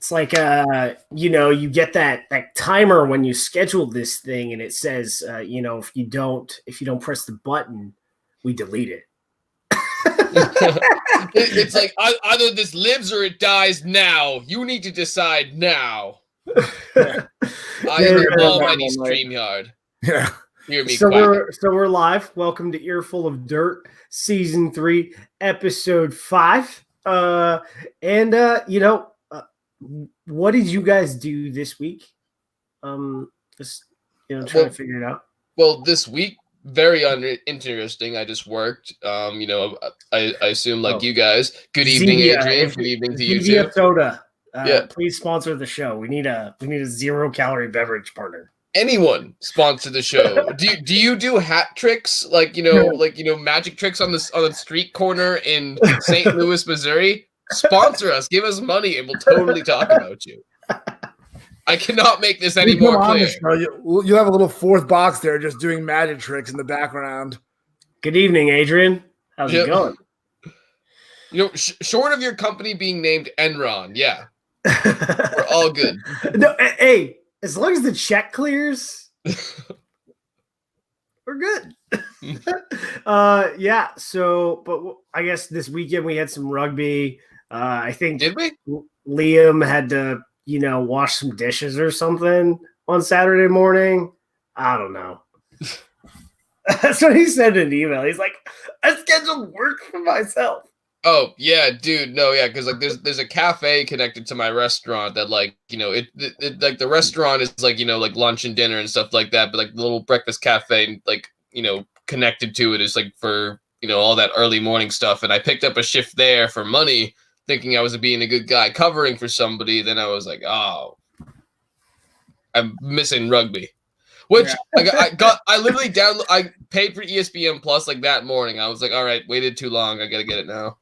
It's like you get that timer when you schedule this thing, and it says, if you don't press the button, we delete it. It's like either this lives or it dies now. You need to decide now. I recall any StreamYard. Yeah. Hear me so we're live. Welcome to Earful of Dirt, Season 3, Episode 5. What did you guys do this week? Just trying to figure it out. Well, this week, very interesting. I just worked. I assume like you guys. Good evening, Adrian. Good evening to you too. Soda. Please sponsor the show. We need a 0-calorie beverage partner. Anyone sponsor the show. Do you do hat tricks like magic tricks on the street corner in St. Louis, Missouri? Sponsor us, give us money, and we'll totally talk about you. I cannot make this any more clear. You have a little fourth box there just doing magic tricks in the background. Good evening, Adrian. How's it going? Short of your company being named Enron, yeah. We're all good. No, hey, as long as the check clears, we're good. But I guess this weekend we had some rugby. I think did we? Liam had to, wash some dishes or something on Saturday morning. I don't know. That's what he said in an email. He's like, I scheduled work for myself. Oh yeah, dude. No, yeah, because like there's a cafe connected to my restaurant that it like the restaurant is like lunch and dinner and stuff like that, but like the little breakfast cafe connected to it is like for all that early morning stuff. And I picked up a shift there for money, thinking I was being a good guy covering for somebody. Then I was like, oh, I'm missing rugby. Which I paid for ESPN Plus like that morning. I was like, all right, waited too long. I gotta get it now.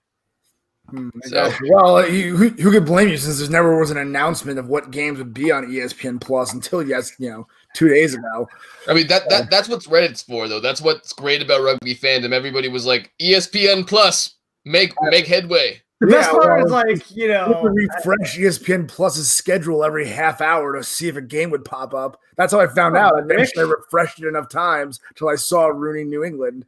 So, well, who could blame you since there never was an announcement of what games would be on ESPN Plus until 2 days ago. I mean that's what Reddit's for though. That's what's great about rugby fandom. Everybody was like ESPN Plus make headway. The best part is refresh ESPN Plus's schedule every half hour to see if a game would pop up. That's how I found out. I refreshed it enough times till I saw Rooney New England.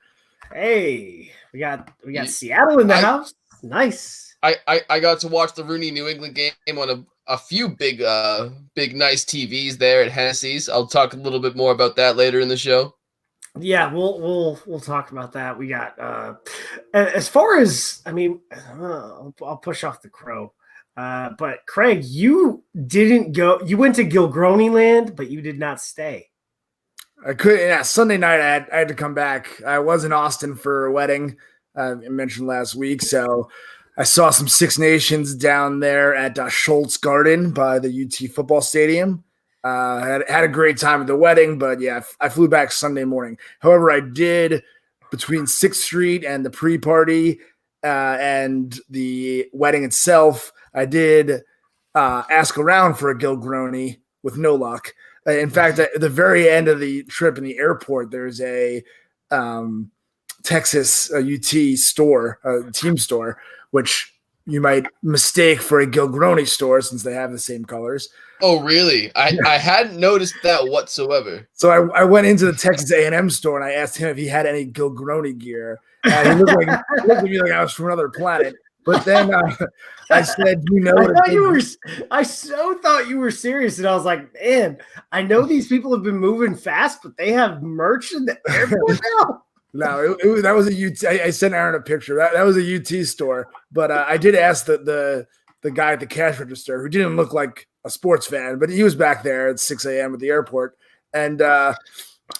Hey, we got Seattle in the house. Nice. I got to watch the Rooney New England game on a few big nice TVs there at Hennessy's. I'll talk a little bit more about that later in the show. Yeah, we'll talk about that. We got as far as I'll push off the crow. But Craig, you didn't go. You went to Gilgroni Land, but you did not stay. I couldn't. Yeah, Sunday night I had to come back. I was in Austin for a wedding. I mentioned last week, so I saw some Six Nations down there at Schultz Garden by the UT football stadium. Had a great time at the wedding, but yeah, I flew back Sunday morning. However, I did between 6th Street and the pre-party and the wedding itself. I did ask around for a Gilgroni with no luck. In fact, at the very end of the trip in the airport, there's a Texas UT store, a team store, which you might mistake for a Gilgroni store since they have the same colors. Oh, really? I hadn't noticed that whatsoever. So I went into the Texas A&M store and I asked him if he had any Gilgroni gear. He looked at me like I was from another planet. But then I said, I so thought you were serious, and I was like, man, I know these people have been moving fast, but they have merch in the airport now. No, that was a UT. I sent Aaron a picture. That was a UT store. But I did ask the guy at the cash register, who didn't look like a sports fan, but he was back there at 6 a.m. at the airport. And I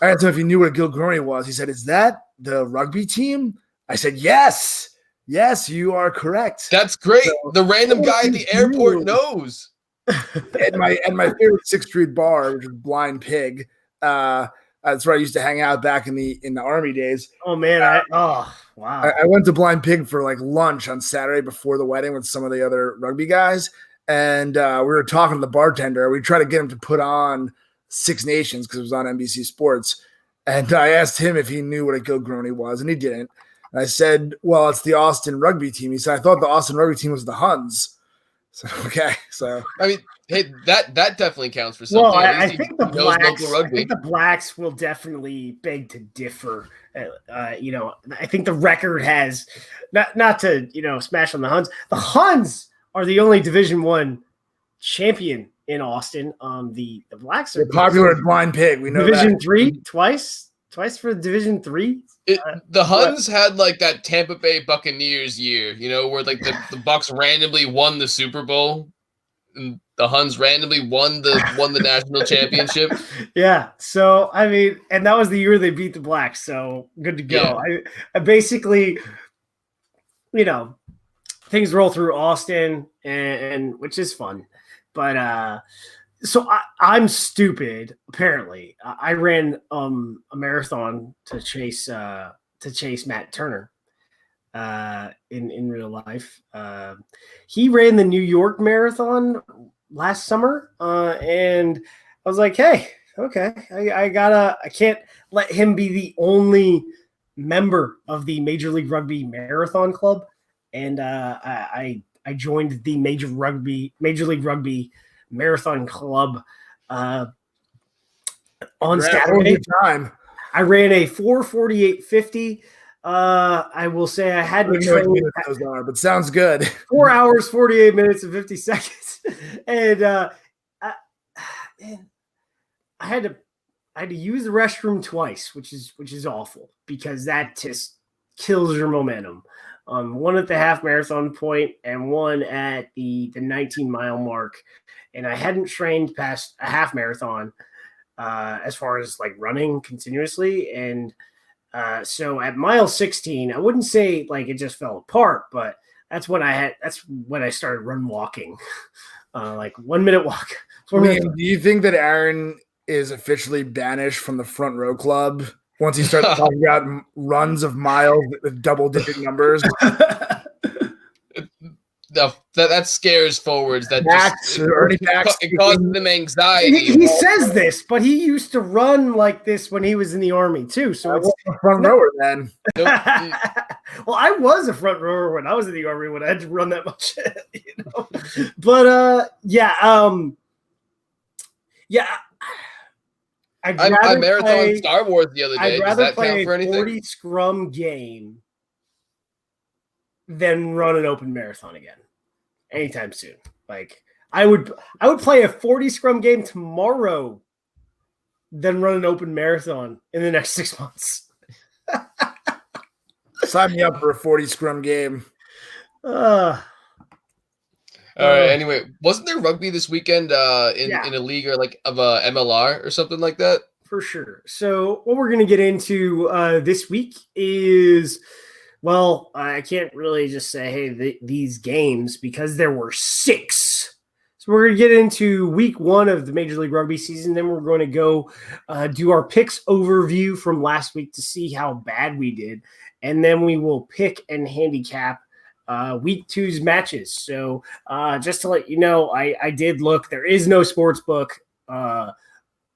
asked him if he knew what a Gilgroni was. He said, "Is that the rugby team?" I said, "Yes. Yes, you are correct." That's great. So, the random guy at the airport knows. At my favorite 6th Street bar, which is Blind Pig. That's where I used to hang out back in the Army days. Oh man! Wow! I went to Blind Pig for like lunch on Saturday before the wedding with some of the other rugby guys, and we were talking to the bartender. We tried to get him to put on Six Nations because it was on NBC Sports, and I asked him if he knew what a Gilgroni was, and he didn't. And I said, "Well, it's the Austin rugby team." He said, "I thought the Austin rugby team was the Huns." So okay, so I mean, hey, that definitely counts for something. Well, At I least think he the knows blacks. local I rugby. think the blacks will definitely beg to differ. I think the record has not to smash on the Huns. The Huns are the only Division I champion in Austin. The blacks are the popular Blind Pig. We know Division that. III twice for Division III. The Huns had like that Tampa Bay Buccaneers year, where like the Bucks randomly won the Super Bowl, and the Huns randomly won the national championship. Yeah. So I mean, and that was the year they beat the blacks. So good to go. Yeah. I basically, things roll through Austin, and which is fun, but so I'm stupid. Apparently, I ran a marathon to chase Matt Turner in real life. He ran the New York Marathon last summer, and I was like, hey, okay, I can't let him be the only member of the Major League Rugby Marathon Club, and I joined the Major League Rugby Marathon Club on Saturday. Time. I ran a 4:48:50. I will say I hadn't trained. Those are, but sounds good. 4 hours, 48 minutes, and 50 seconds, and I had to use the restroom twice, which is awful because that just kills your momentum. One at the half marathon point and one at the 19-mile mark. And I hadn't trained past a half marathon as far as like running continuously. And so at mile 16, I wouldn't say like it just fell apart, but that's when I started run walking, like 1 minute walk. Do you think that Aaron is officially banished from the Front Row Club once he starts talking about runs of miles with double-digit numbers? That scares forwards. That it causes them anxiety. He says this, but he used to run like this when he was in the Army too. So it's a front rower then. Well, I was a front rower when I was in the Army when I had to run that much, But yeah. I marathoned Star Wars the other day. Does that count for anything? 40 scrum game than run an open marathon again anytime soon. Like I would play a 40 scrum game tomorrow than run an open marathon in the next 6 months. Sign me up for a 40 scrum game. All right. Anyway, wasn't there rugby this weekend in a league or like of a MLR or something like that? For sure. So what we're going to get into this week is, well, I can't really just say, hey, these games because there were 6. So we're going to get into week 1 of the Major League Rugby season. Then we're going to go do our picks overview from last week to see how bad we did. And then we will pick and handicap week 2's matches. So just to let you know, I did look. There is no sports book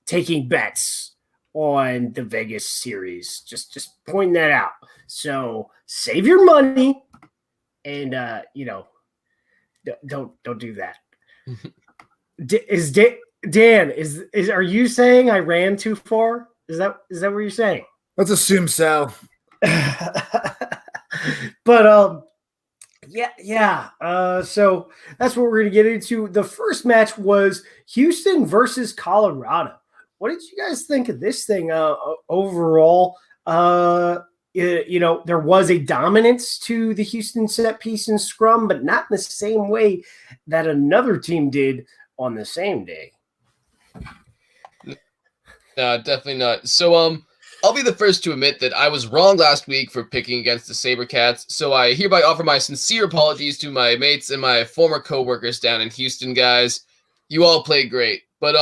taking bets on the Vegas series. Just pointing that out. So save your money and don't do that. Dan, are you saying I ran too far? Is that what you're saying? Let's assume so. But yeah. So that's what we're going to get into. The first match was Houston versus Colorado. What did you guys think of this thing overall? There was a dominance to the Houston set piece and scrum, but not in the same way that another team did on the same day. No, definitely not. So, I'll be the first to admit that I was wrong last week for picking against the SaberCats, so I hereby offer my sincere apologies to my mates and my former coworkers down in Houston, guys. You all played great. But,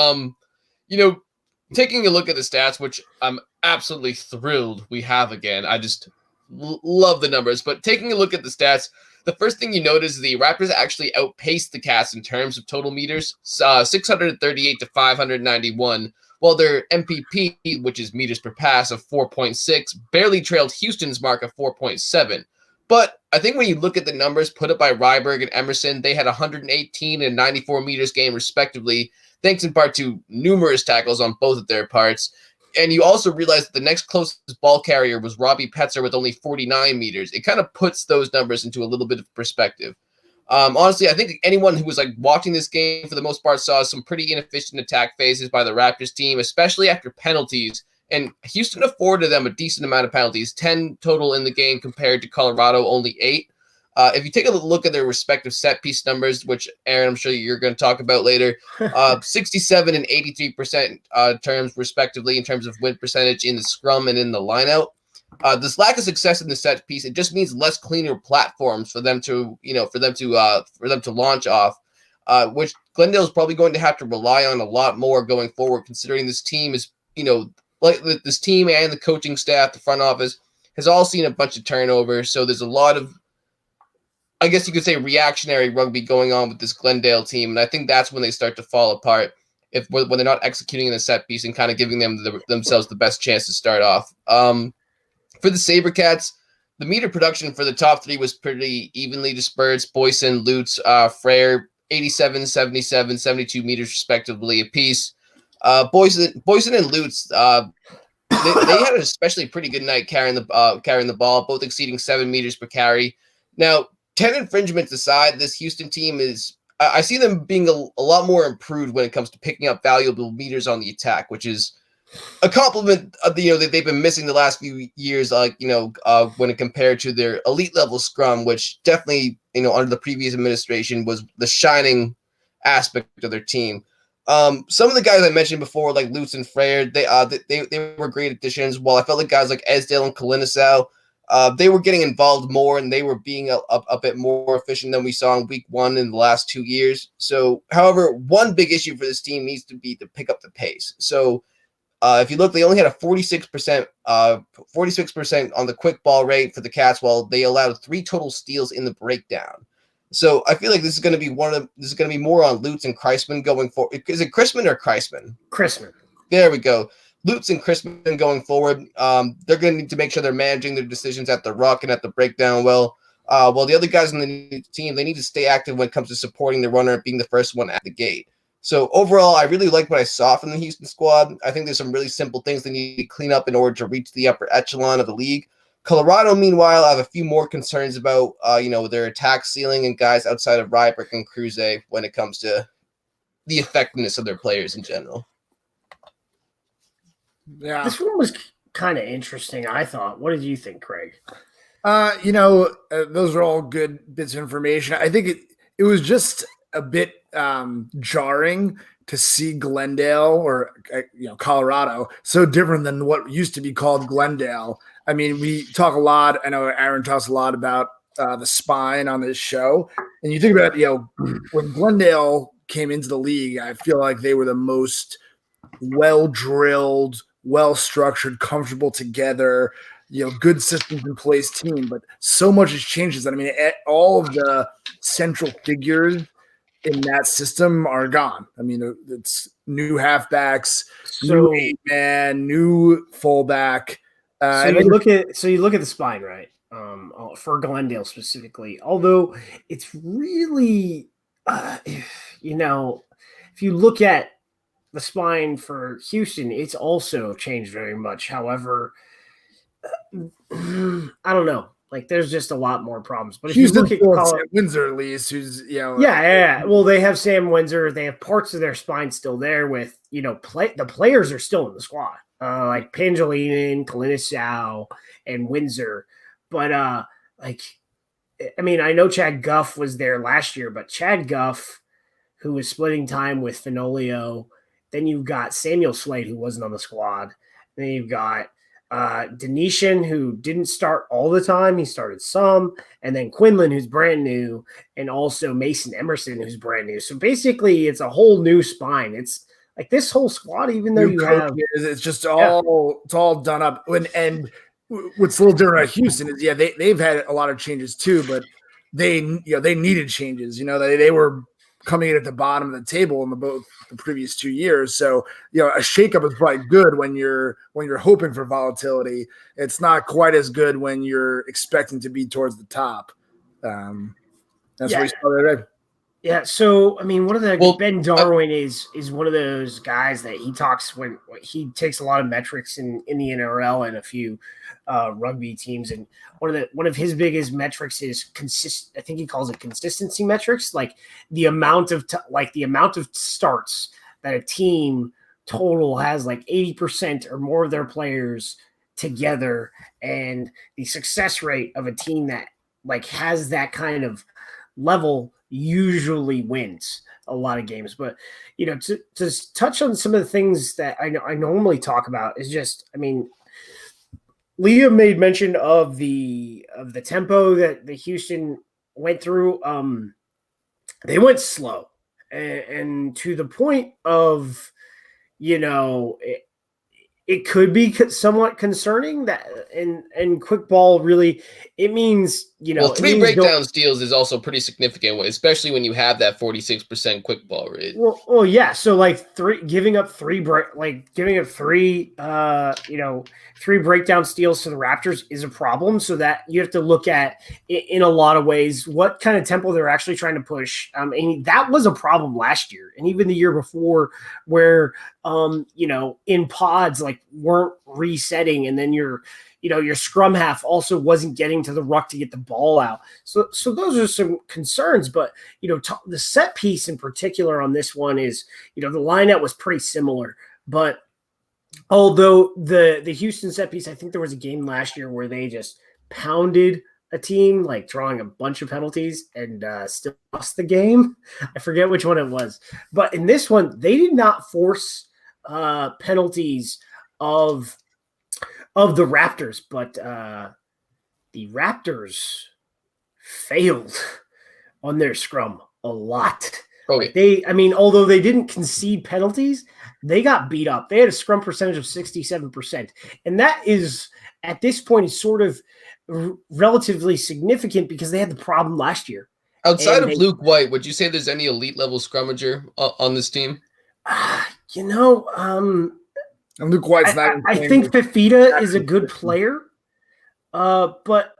taking a look at the stats, which I'm absolutely thrilled we have again. I just love the numbers. But taking a look at the stats, the first thing you notice is the Raptors actually outpaced the Cats in terms of total meters, 638 to 591. While their MPP, which is meters per pass of 4.6, barely trailed Houston's mark of 4.7. But I think when you look at the numbers put up by Ryberg and Emerson, they had 118 and 94 meters gained respectively, thanks in part to numerous tackles on both of their parts. And you also realize that the next closest ball carrier was Robbie Petzer with only 49 meters. It kind of puts those numbers into a little bit of perspective. Honestly, I think anyone who was like watching this game for the most part saw some pretty inefficient attack phases by the Raptors team, especially after penalties. And Houston afforded them a decent amount of penalties, 10 total in the game compared to Colorado, only 8. If you take a look at their respective set piece numbers, which Aaron, I'm sure you're going to talk about later, 67 and 83% terms respectively in terms of win percentage in the scrum and in the lineout. This lack of success in the set piece, it just means less cleaner platforms for them to launch off, which Glendale is probably going to have to rely on a lot more going forward, considering this team is, like this team and the coaching staff, the front office has all seen a bunch of turnover. So there's a lot of, I guess you could say, reactionary rugby going on with this Glendale team. And I think that's when they start to fall apart when they're not executing in the set piece and kind of giving themselves the best chance to start off. For the SaberCats, the meter production for the top three was pretty evenly dispersed. Boyson, Lutz, Frere, 87, 77, 72 meters respectively apiece. Boyson and Lutz, they had an especially pretty good night carrying the ball, both exceeding 7 meters per carry. Now, 10 infringements aside, this Houston team is, I see them being a lot more improved when it comes to picking up valuable meters on the attack, which is a compliment of that they've been missing the last few years, when it compared to their elite level scrum, which definitely, under the previous administration was the shining aspect of their team. Some of the guys I mentioned before, like Lutz and Frere, they were great additions. While I felt like guys like Esdale and Kalinisau, they were getting involved more and they were being a bit more efficient than we saw in week 1 in the last 2 years. So, however, one big issue for this team needs to be to pick up the pace. So, if you look, they only had a 46% on the quick ball rate for the Cats, while they allowed 3 total steals in the breakdown. So I feel like this is going to be more on Lutz and Kreisman going forward. Is it Chrisman or Kreisman? Chrisman. There we go. Lutz and Chrisman going forward. They're going to need to make sure they're managing their decisions at the ruck and at the breakdown well. While the other guys in the team, they need to stay active when it comes to supporting the runner and being the first one at the gate. So overall, I really like what I saw from the Houston squad. I think there's some really simple things they need to clean up in order to reach the upper echelon of the league. Colorado, meanwhile, I have a few more concerns about, their attack ceiling and guys outside of Rybrick and Cruze when it comes to the effectiveness of their players in general. Yeah, this one was kind of interesting, I thought. What did you think, Craig? Those are all good bits of information. I think it was just a bit jarring to see Glendale or Colorado so different than what used to be called Glendale. I mean, we talk a lot. I know Aaron talks a lot about the spine on this show, and you think about when Glendale came into the league, I feel like they were the most well-drilled, well-structured, comfortable together, good systems in place team. But so much has changed. I mean, all of the central figures in that system are gone. I mean, it's new halfbacks, new 8-man, new fullback. So you look at the spine, right? For Glendale specifically, although it's really, if you look at the spine for Houston, it's also changed very much. However, I don't know. Like, there's just a lot more problems. But if you look at Sam Windsor, at least, who's yeah. Well, they have Sam Windsor. They have parts of their spine still there. With the players are still in the squad, like Pangelinin, Kalinisau, and Windsor. But I know Chad Guff was there last year, but Chad Guff, who was splitting time with Fenolio, then you've got Samuel Slade, who wasn't on the squad. Then you've got Denishan, who didn't start all the time. He started some. And then Quinlan, who's brand new. And also Mason Emerson, who's brand new. So basically, it's a whole new spine. It's like this whole squad, even though it's just all it's all done up. And what's a little different about Houston is, they've had a lot of changes too, but they needed changes. They were coming in at the bottom of the table in both the previous 2 years. So, a shakeup is probably good when you're hoping for volatility. It's not quite as good when you're expecting to be towards the top. That's what we saw today. Yeah, so I mean, Ben Darwin is one of those guys that he talks when he takes a lot of metrics in the NRL and a few rugby teams, and one of his biggest metrics is I think he calls it consistency metrics, like the amount of starts that a team total has, like 80% or more of their players together, and the success rate of a team that like has that kind of level usually wins a lot of games. But to touch on some of the things that I normally talk about is just, I mean, Leah made mention of the tempo that the Houston went through. They went slow, and to the point of, it could be somewhat concerning that and quick ball really, it means, three breakdown steals is also pretty significant, especially when you have that 46% quick ball rate. Well, yeah. So like giving up three breakdown steals to the Raptors is a problem. So that you have to look at in a lot of ways what kind of tempo they're actually trying to push. And that was a problem last year and even the year before, where in pods like weren't resetting, and then your scrum half also wasn't getting to the ruck to get the ball out. So those are some concerns, but the set piece in particular on this one is, the lineout was pretty similar, but although the Houston set piece, I think there was a game last year where they just pounded a team, like drawing a bunch of penalties, and still lost the game. I forget which one it was, but in this one, they did not force penalties of the Raptors, but the Raptors failed on their scrum a lot. Okay. Although they didn't concede penalties, they got beat up. They had a scrum percentage of 67%. And that is, at this point, is sort of relatively significant because they had the problem last year. Outside of Luke White, would you say there's any elite level scrummager on this team? And Luke White's not. I think Fifita is a good player, but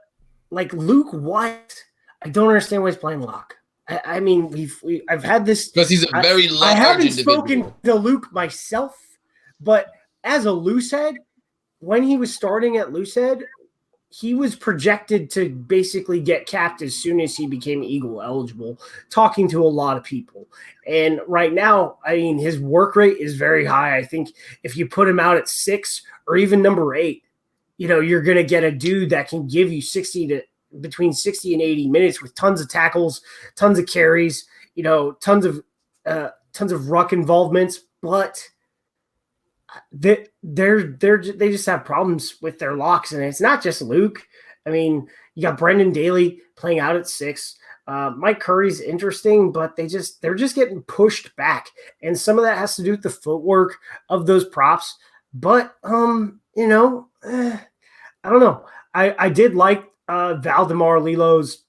like Luke White, I don't understand why he's playing lock. I've had this because he's a very large. I haven't spoken to Luke myself, but as a loosehead, when he was starting at loosehead, he was projected to basically get capped as soon as he became Eagle eligible, talking to a lot of people. And right now, his work rate is very high. I think if you put him out at 6 or even number 8, you're going to get a dude that can give you between 60 and 80 minutes with tons of tackles, tons of carries, tons of ruck involvements, but they just have problems with their locks, and it's not just Luke. You got Brendan Daly playing out at 6. Mike Curry's interesting, but they're just getting pushed back, and some of that has to do with the footwork of those props. But I don't know. I did like Valdemar Lilo's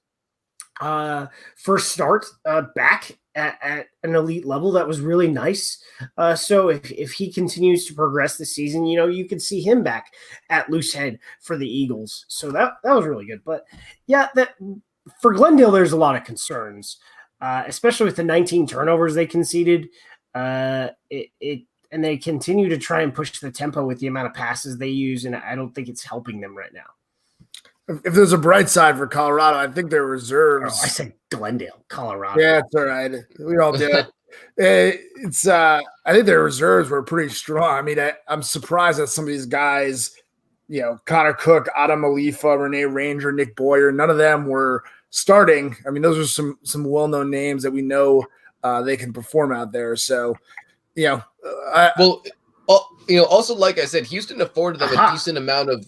first start back at an elite level. That was really nice. So if he continues to progress this season, you could see him back at loosehead for the Eagles. So that was really good. But yeah, that for Glendale, there's a lot of concerns, especially with the 19 turnovers they conceded. And they continue to try and push the tempo with the amount of passes they use, and I don't think it's helping them right now. If there's a bright side for Colorado, I think their reserves. I said Glendale, Colorado. Yeah, it's all right. We all do it. I think their reserves were pretty strong. I'm surprised that some of these guys, Connor Cook, Adam Alifa, Renee Ranger, Nick Boyer, none of them were starting. Those are some well-known names that we know they can perform out there. So, also, like I said, Houston afforded them a decent amount of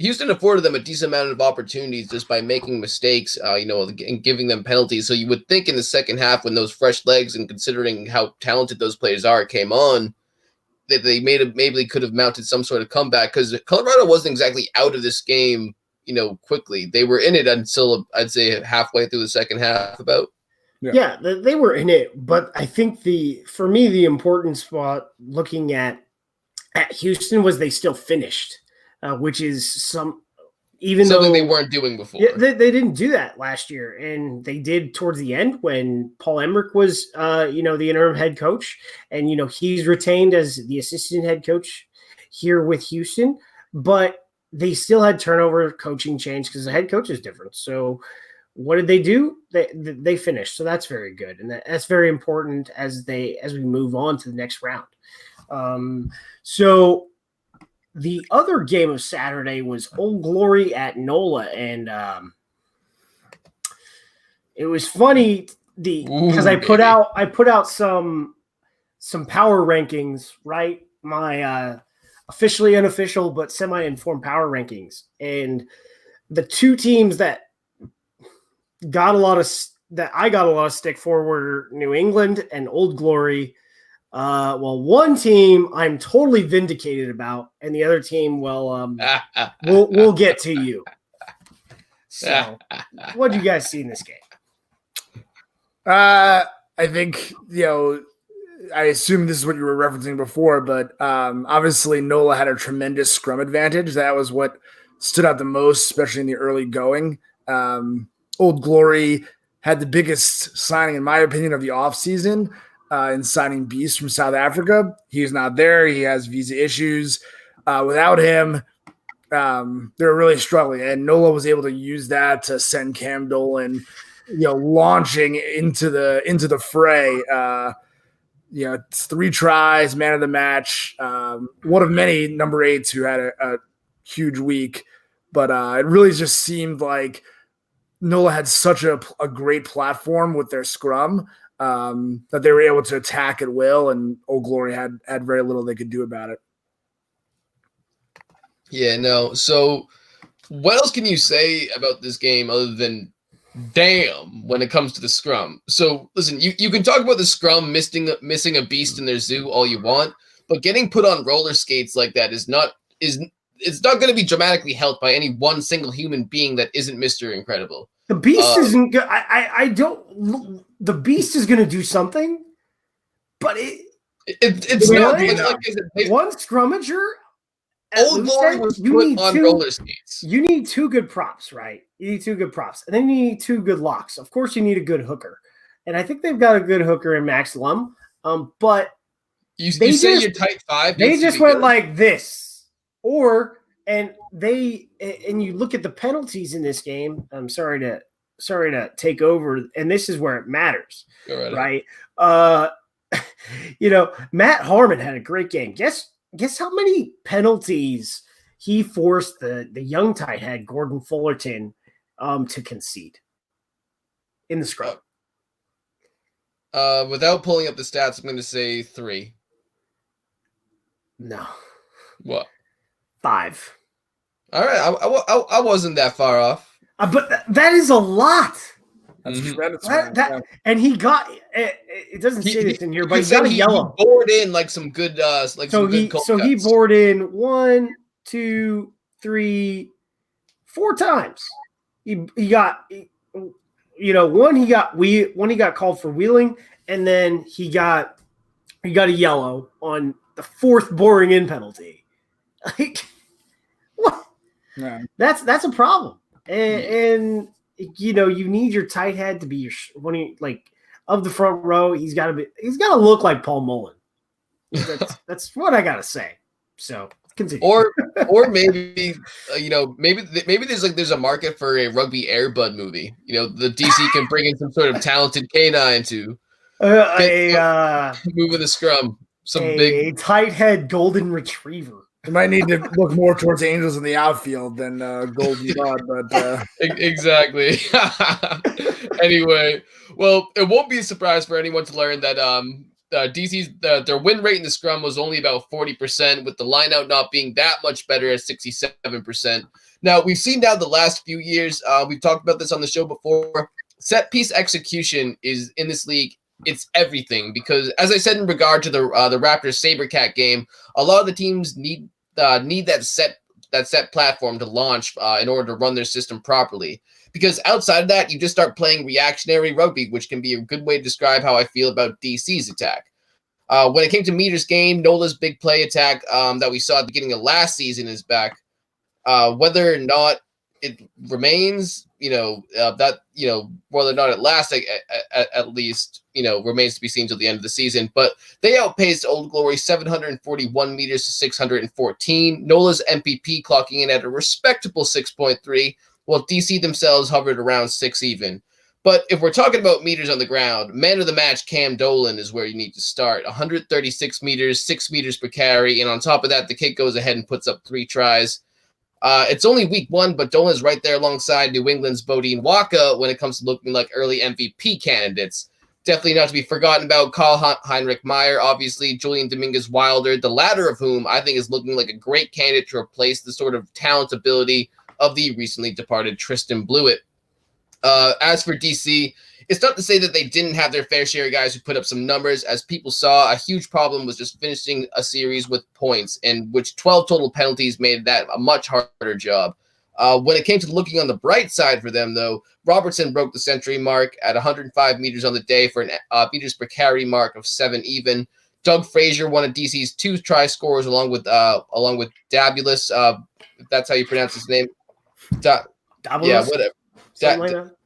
Houston afforded them a decent amount of opportunities just by making mistakes, and giving them penalties. So you would think in the second half, when those fresh legs and considering how talented those players came on, that they maybe could have mounted some sort of comeback, because Colorado wasn't exactly out of this game, quickly. They were in it until I'd say halfway through the second half about. Yeah, they were in it, but I think for me the important spot looking at Houston was they still finished, which is something though they weren't doing before. Yeah, they didn't do that last year, and they did towards the end when Paul Emmerich was, the interim head coach, and he's retained as the assistant head coach here with Houston, but they still had turnover, coaching change because the head coach is different. So what did they do? They finished. So that's very good. And that's very important as we move on to the next round. So the other game of Saturday was Old Glory at NOLA. And it was funny because I put out some power rankings, right? My officially unofficial, but semi-informed power rankings. And the two teams that I got a lot of stick for were New England and Old Glory. One team I'm totally vindicated about, and the other team, we'll get to you. So, what did you guys see in this game? I think I assume this is what you were referencing before, but obviously NOLA had a tremendous scrum advantage. That was what stood out the most, especially in the early going. Old Glory had the biggest signing, in my opinion, of the offseason in signing Beast from South Africa. He's not there. He has visa issues. Without him, they're really struggling. And NOLA was able to use that to send Cam Dolan, launching into the fray. 3 tries, man of the match. One of many number 8s who had a huge week. But it really just seemed like NOLA had such a great platform with their scrum that they were able to attack at will, and Old Glory had very little they could do about it. Yeah, no. So what else can you say about this game other than damn when it comes to the scrum? So listen, you can talk about the scrum missing a beast in their zoo all you want, but getting put on roller skates like that it's not going to be dramatically helped by any one single human being that isn't Mr. Incredible. The Beast isn't good. The Beast is going to do something, but it's not like one scrummager. Old Glory was put on roller skates. You need 2 good props, right? You need 2 good props, and then you need 2 good locks. Of course, you need a good hooker, and I think they've got a good hooker in Max Lum. But you say you're tight 5. They just went like this, and you look at the penalties in this game. I'm sorry to take over, and this is where it matters, right? Matt Harmon had a great game. Guess how many penalties he forced the young tight head Gordon Fullerton to concede in the scrum? Without pulling up the stats, I'm going to say 3. No. What? 5. All right, I wasn't that far off. But that is a lot. That's and he got it. Doesn't say this in here, but he got a yellow. He bored in like some good he bored in 1, 2, 3, 4 times. He got one he got called for wheeling, and then he got a yellow on the 4th boring in penalty. Like what? Yeah. That's a problem, and you need your tight head to be your of the front row. He's got to look like Paul Mullen. That's what I gotta say. So continue. Or maybe maybe there's a market for a rugby Airbud movie. The DC can bring in some sort of talented canine to move in the scrum. A tight head golden retriever. You might need to look more towards Angels in the outfield than Golden God, but exactly. Anyway, well, it won't be a surprise for anyone to learn that DC's their win rate in the scrum was only about 40%, with the lineout not being that much better at 67%. Now we've seen the last few years. We've talked about this on the show before. Set piece execution is in this league. It's everything, because as I said in regard to the Raptors SaberCat game, a lot of the teams need that set platform to launch in order to run their system properly. because outside of that, you just start playing reactionary rugby, which can be a good way to describe how I feel about DC's attack. When it came to meters gained, Nola's big play attack that we saw at the beginning of last season is back. Whether or not it remains, whether or not it lasts, at least, remains to be seen till the end of the season. But they outpaced Old Glory 741 meters to 614. Nola's MPP clocking in at a respectable 6.3, while DC themselves hovered around 6 even. But if we're talking about meters on the ground, man of the match Cam Dolan is where you need to start. 136 meters, 6 meters per carry, and on top of that, the kid goes ahead and puts up 3 tries. It's only week 1, but Dolan's right there alongside New England's Bodine Waka when it comes to looking like early MVP candidates. Definitely not to be forgotten about Carl Heinrich Meyer, obviously, Julian Dominguez Wilder, the latter of whom I think is looking like a great candidate to replace the sort of talent ability of the recently departed Tristan Blewett. As for DC, it's not to say that they didn't have their fair share of guys who put up some numbers. As people saw, a huge problem was just finishing a series with points, in which 12 total penalties made that a much harder job. When it came to looking on the bright side for them, though, Robertson broke the century mark at 105 meters on the day for an meters per carry mark of 7 even. Doug Frazier, one of DC's 2 try scorers, along with Dabulus, if that's how you pronounce his name. Dabulus? Yeah, whatever.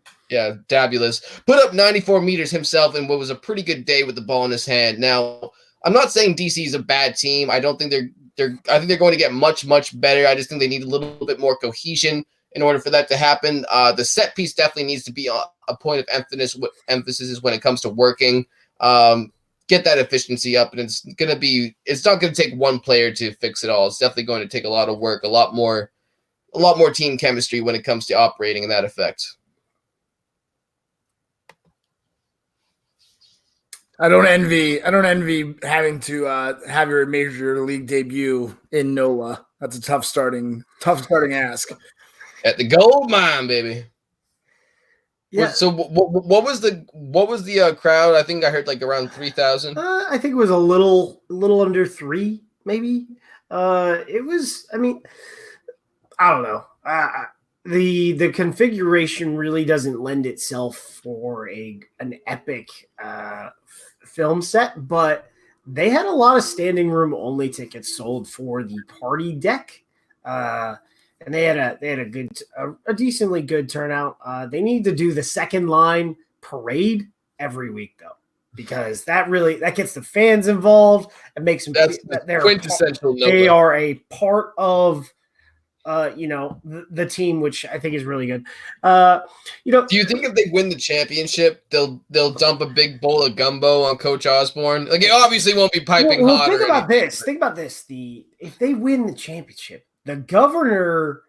Dabulus put up 94 meters himself in what was a pretty good day with the ball in his hand. Now, I'm not saying DC is a bad team. I don't think I think they're going to get much better. I just think they need a little bit more cohesion in order for that to happen. The set piece definitely needs to be a point of emphasis is when it comes to working. Get that efficiency up, and it's not going to take one player to fix it all. It's definitely going to take a lot of work, a lot more team chemistry when it comes to operating in that effect. I don't envy having to have your major league debut in NOLA. That's a tough starting ask. At the gold mine, baby. Yeah. So what was the crowd? I think I heard like around 3,000. I think it was a little under 3, maybe. It was. I mean, I don't know. The configuration really doesn't lend itself for an epic film set, but they had a lot of standing room only tickets sold for the party deck, and they had a decently good turnout. They need to do the second line parade every week though, because that gets the fans involved and makes them that they're quintessential. They are a part of the team, which I think is really good. Do you think if they win the championship, they'll dump a big bowl of gumbo on Coach Osborne? Like, it obviously won't be piping hot. Think about this. If they win the championship, the governor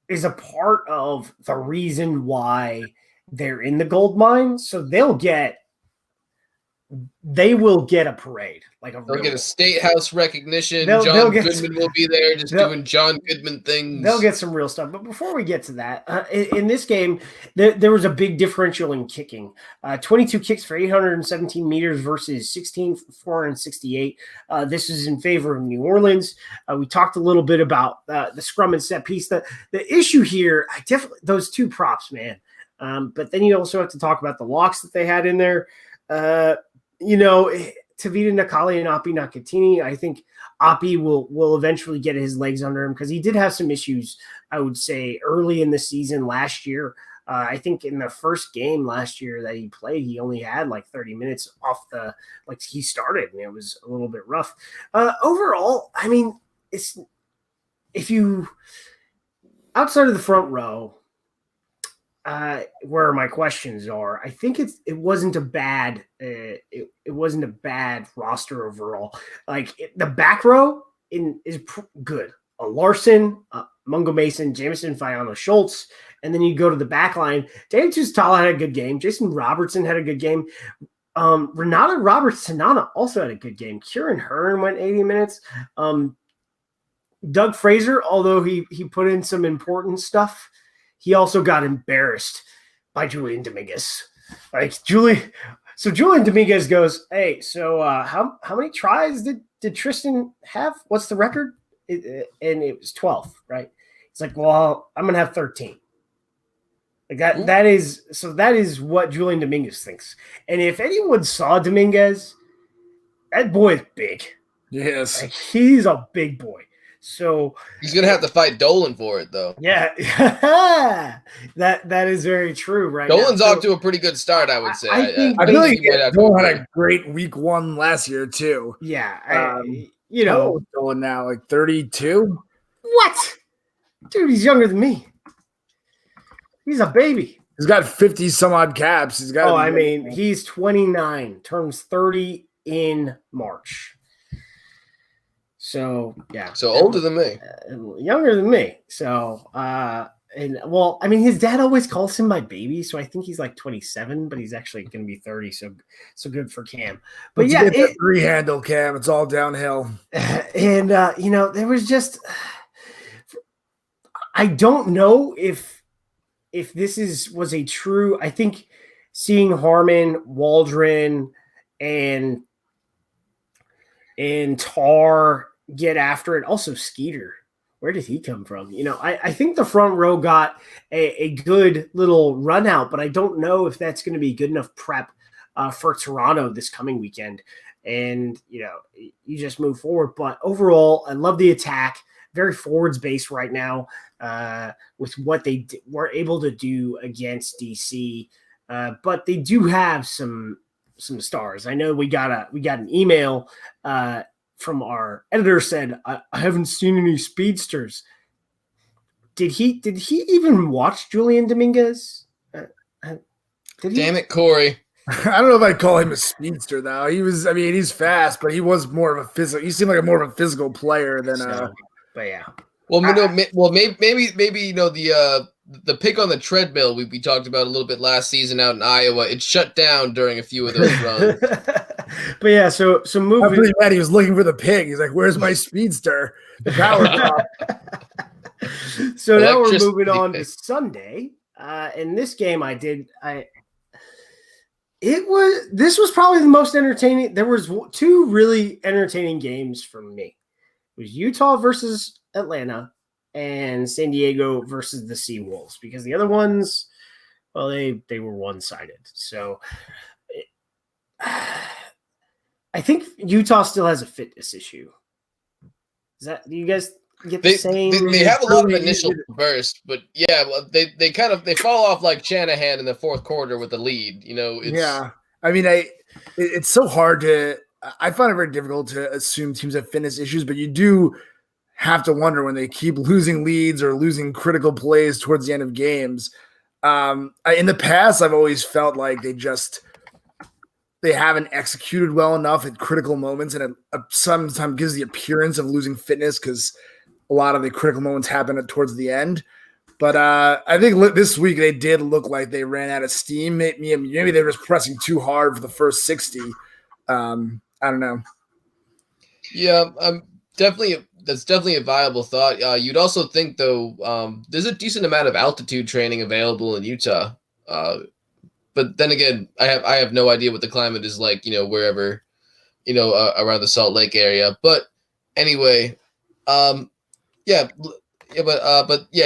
is a part of the reason why they're in the gold mine. So they will get a parade. They'll get a state house recognition. John Goodman will be there doing John Goodman things. They'll get some real stuff. But before we get to that, in this game, there was a big differential in kicking. 22 kicks for 817 meters versus 16 for 468. This is in favor of New Orleans. We talked a little bit about the scrum and set piece. The issue here, those 2 props, man. But then you also have to talk about the locks that they had in there. Tavita Nakali and Api Nakatini, I think Api will eventually get his legs under him because he did have some issues, I would say, early in the season last year. I think in the first game last year that he played, he only had like 30 minutes off he started, and it was a little bit rough. Overall, I mean, outside of the front row, where my questions are, I think it wasn't a bad roster overall. The back row is good. Larson, Mungo Mason, Jamison Fiano Schultz, and then you go to the back line. David Tustala had a good game. Jason Robertson had a good game. Renata Roberts-Tanana also had a good game. Kieran Hearn went 80 minutes. Doug Fraser, although he put in some important stuff, he also got embarrassed by Julian Dominguez. So Julian Dominguez goes, "Hey, so how many tries did Tristan have? What's the record?" And it was 12, right? It's like, well, I'm gonna have 13. Like that is what Julian Dominguez thinks. And if anyone saw Dominguez, that boy is big. Yes. Like, he's a big boy. So he's gonna have to fight Dolan for it, though. Yeah, that is very true. Right, Dolan's now. off to a pretty good start, I would say. I feel like Dolan had a great week 1 last year too. Yeah, Dolan now like 32. What, dude? He's younger than me. He's a baby. He's got 50 some odd caps. He's got. Oh, I mean, he's 29, turns 30 in March. So yeah, so older than me, younger than me. So and well, I mean, his dad always calls him my baby, so I think he's like 27, but he's actually going to be 30. So good for Cam. But yeah, that 3-handle Cam. It's all downhill. And there was just, I don't know if this was a true. I think seeing Harmon, Waldron, and Tar get after it. Also, Skeeter. Where did he come from? I think the front row got a good little run out, but I don't know if that's going to be good enough prep for Toronto this coming weekend. And, you just move forward. But overall, I love the attack. Very forwards based right now with what they were able to do against DC. But they do have some stars. I know we got an email from our editor said, I haven't seen any speedsters. Did he even watch Julian Dominguez? Damn it, Corey. I don't know if I'd call him a speedster though. He's fast, but he was more of a physical. He seemed like more of a physical player than but yeah. Well, maybe the pick on the treadmill we talked about a little bit last season out in Iowa, it shut down during a few of those runs. But yeah, so moving. I'm pretty mad he was looking for the pig. He's like, "Where's my speedster?" The power top. So now we're moving on to Sunday. In this game, this was probably the most entertaining. There was 2 really entertaining games for me. It was Utah versus Atlanta and San Diego versus the Seawolves, because the other ones, well, they were one-sided. So I think Utah still has a fitness issue. Do you guys get the same? They have a lot of initial burst, but yeah, well, they fall off like Shanahan in the fourth quarter with the lead. Yeah. I mean, it's so hard to. I find it very difficult to assume teams have fitness issues, but you do have to wonder when they keep losing leads or losing critical plays towards the end of games. In the past, I've always felt like they haven't executed well enough at critical moments, and it sometimes gives the appearance of losing fitness because a lot of the critical moments happen towards the end. But I think this week they did look like they ran out of steam. Maybe they were just pressing too hard for the first 60. I don't know. Yeah, that's definitely a viable thought. You'd also think, though, there's a decent amount of altitude training available in Utah. But then again, I have no idea what the climate is like, wherever, around the Salt Lake area. But anyway, but yeah.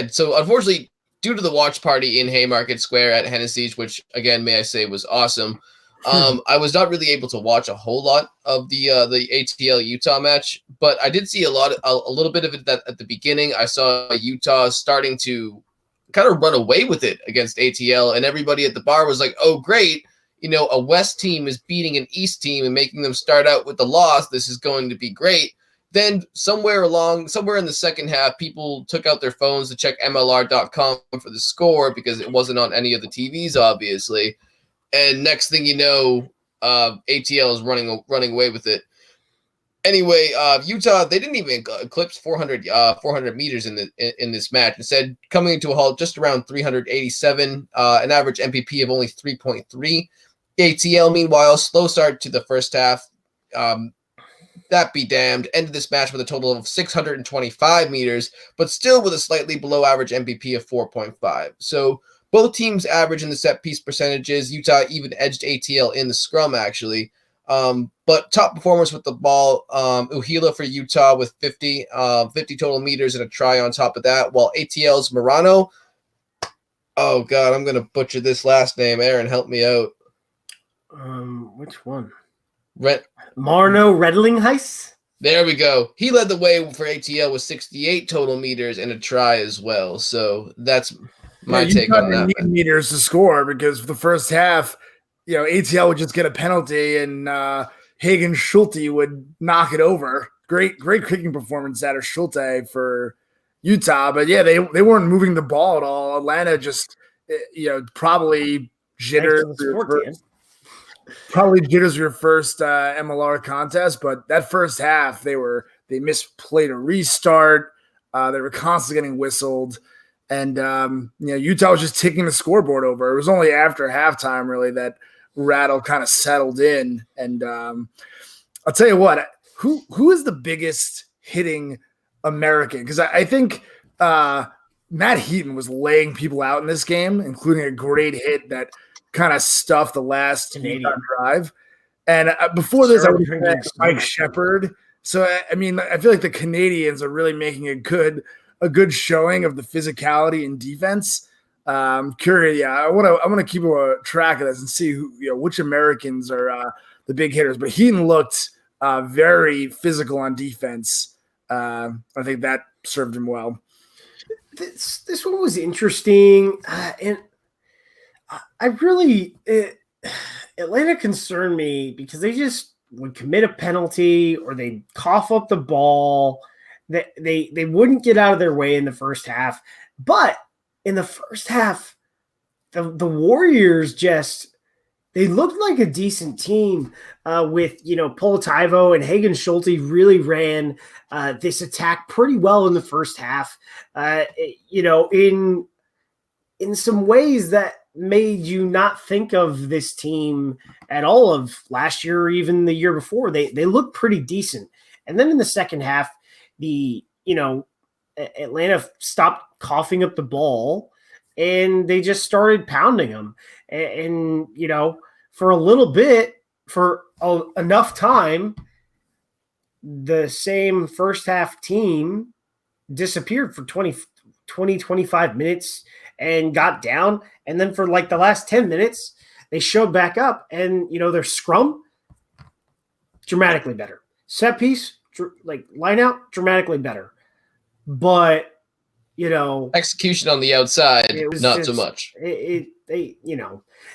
So unfortunately, due to the watch party in Haymarket Square at Hennessy's, which again, may I say, was awesome. I was not really able to watch a whole lot of the ATL Utah match, but I did see a little bit of it at the beginning. I saw Utah starting to kind of run away with it against ATL, and everybody at the bar was like, "Oh, great! A West team is beating an East team and making them start out with the loss. This is going to be great." Then somewhere in the second half, people took out their phones to check MLR.com for the score because it wasn't on any of the TVs, obviously. And next thing you know, ATL is running away with it. Anyway, Utah, they didn't even eclipse 400 meters in this match. Instead, coming into a halt just around 387, an average MPP of only 3.3. ATL, meanwhile, slow start to the first half. That be damned. Ended this match with a total of 625 meters, but still with a slightly below average MPP of 4.5. So both teams average in the set piece percentages. Utah even edged ATL in the scrum, actually. But top performers with the ball, Uhila for Utah with 50 total meters and a try on top of that, while ATL's Morano, Oh God, I'm gonna butcher this last name. Aaron, help me out. Which one? Marno Redlinghuis? There we go. He led the way for ATL with 68 total meters and a try as well. So that's my take on that. Need meters to score because for the first half, ATL would just get a penalty and Hagen Schulte would knock it over. Great kicking performance out of Schulte for Utah. But yeah, they weren't moving the ball at all. Atlanta just, probably jitters. Probably jitters your first MLR contest, but that first half they misplayed a restart. They were constantly getting whistled, and Utah was just ticking the scoreboard over. It was only after halftime really that rattle kind of settled in. And I'll tell you what, who is the biggest hitting American? Because I think Matt Heaton was laying people out in this game, including a great hit that kind of stuffed the last Canadian drive. And before this, I would have had Mike Shepard. So I mean, I feel like the Canadians are really making a good showing of the physicality and defense. Curious, yeah, I want to keep a track of this and see which Americans are the big hitters. But Heaton looked very physical on defense. I think that served him well. This one was interesting, and I really Atlanta concerned me because they just would commit a penalty or they cough up the ball. They wouldn't get out of their way in the first half. But in the first half, the Warriors they looked like a decent team with Politaivo and Hagen Schulte really ran this attack pretty well in the first half. In some ways that made you not think of this team at all of last year or even the year before. They looked pretty decent. And then in the second half, Atlanta stopped coughing up the ball and they just started pounding them. And for a little bit, for enough time, the same first half team disappeared for 25 minutes and got down. And then for like the last 10 minutes, they showed back up and, their scrum dramatically better. Set piece, line out, dramatically better. But, execution on the outside, not so much. They're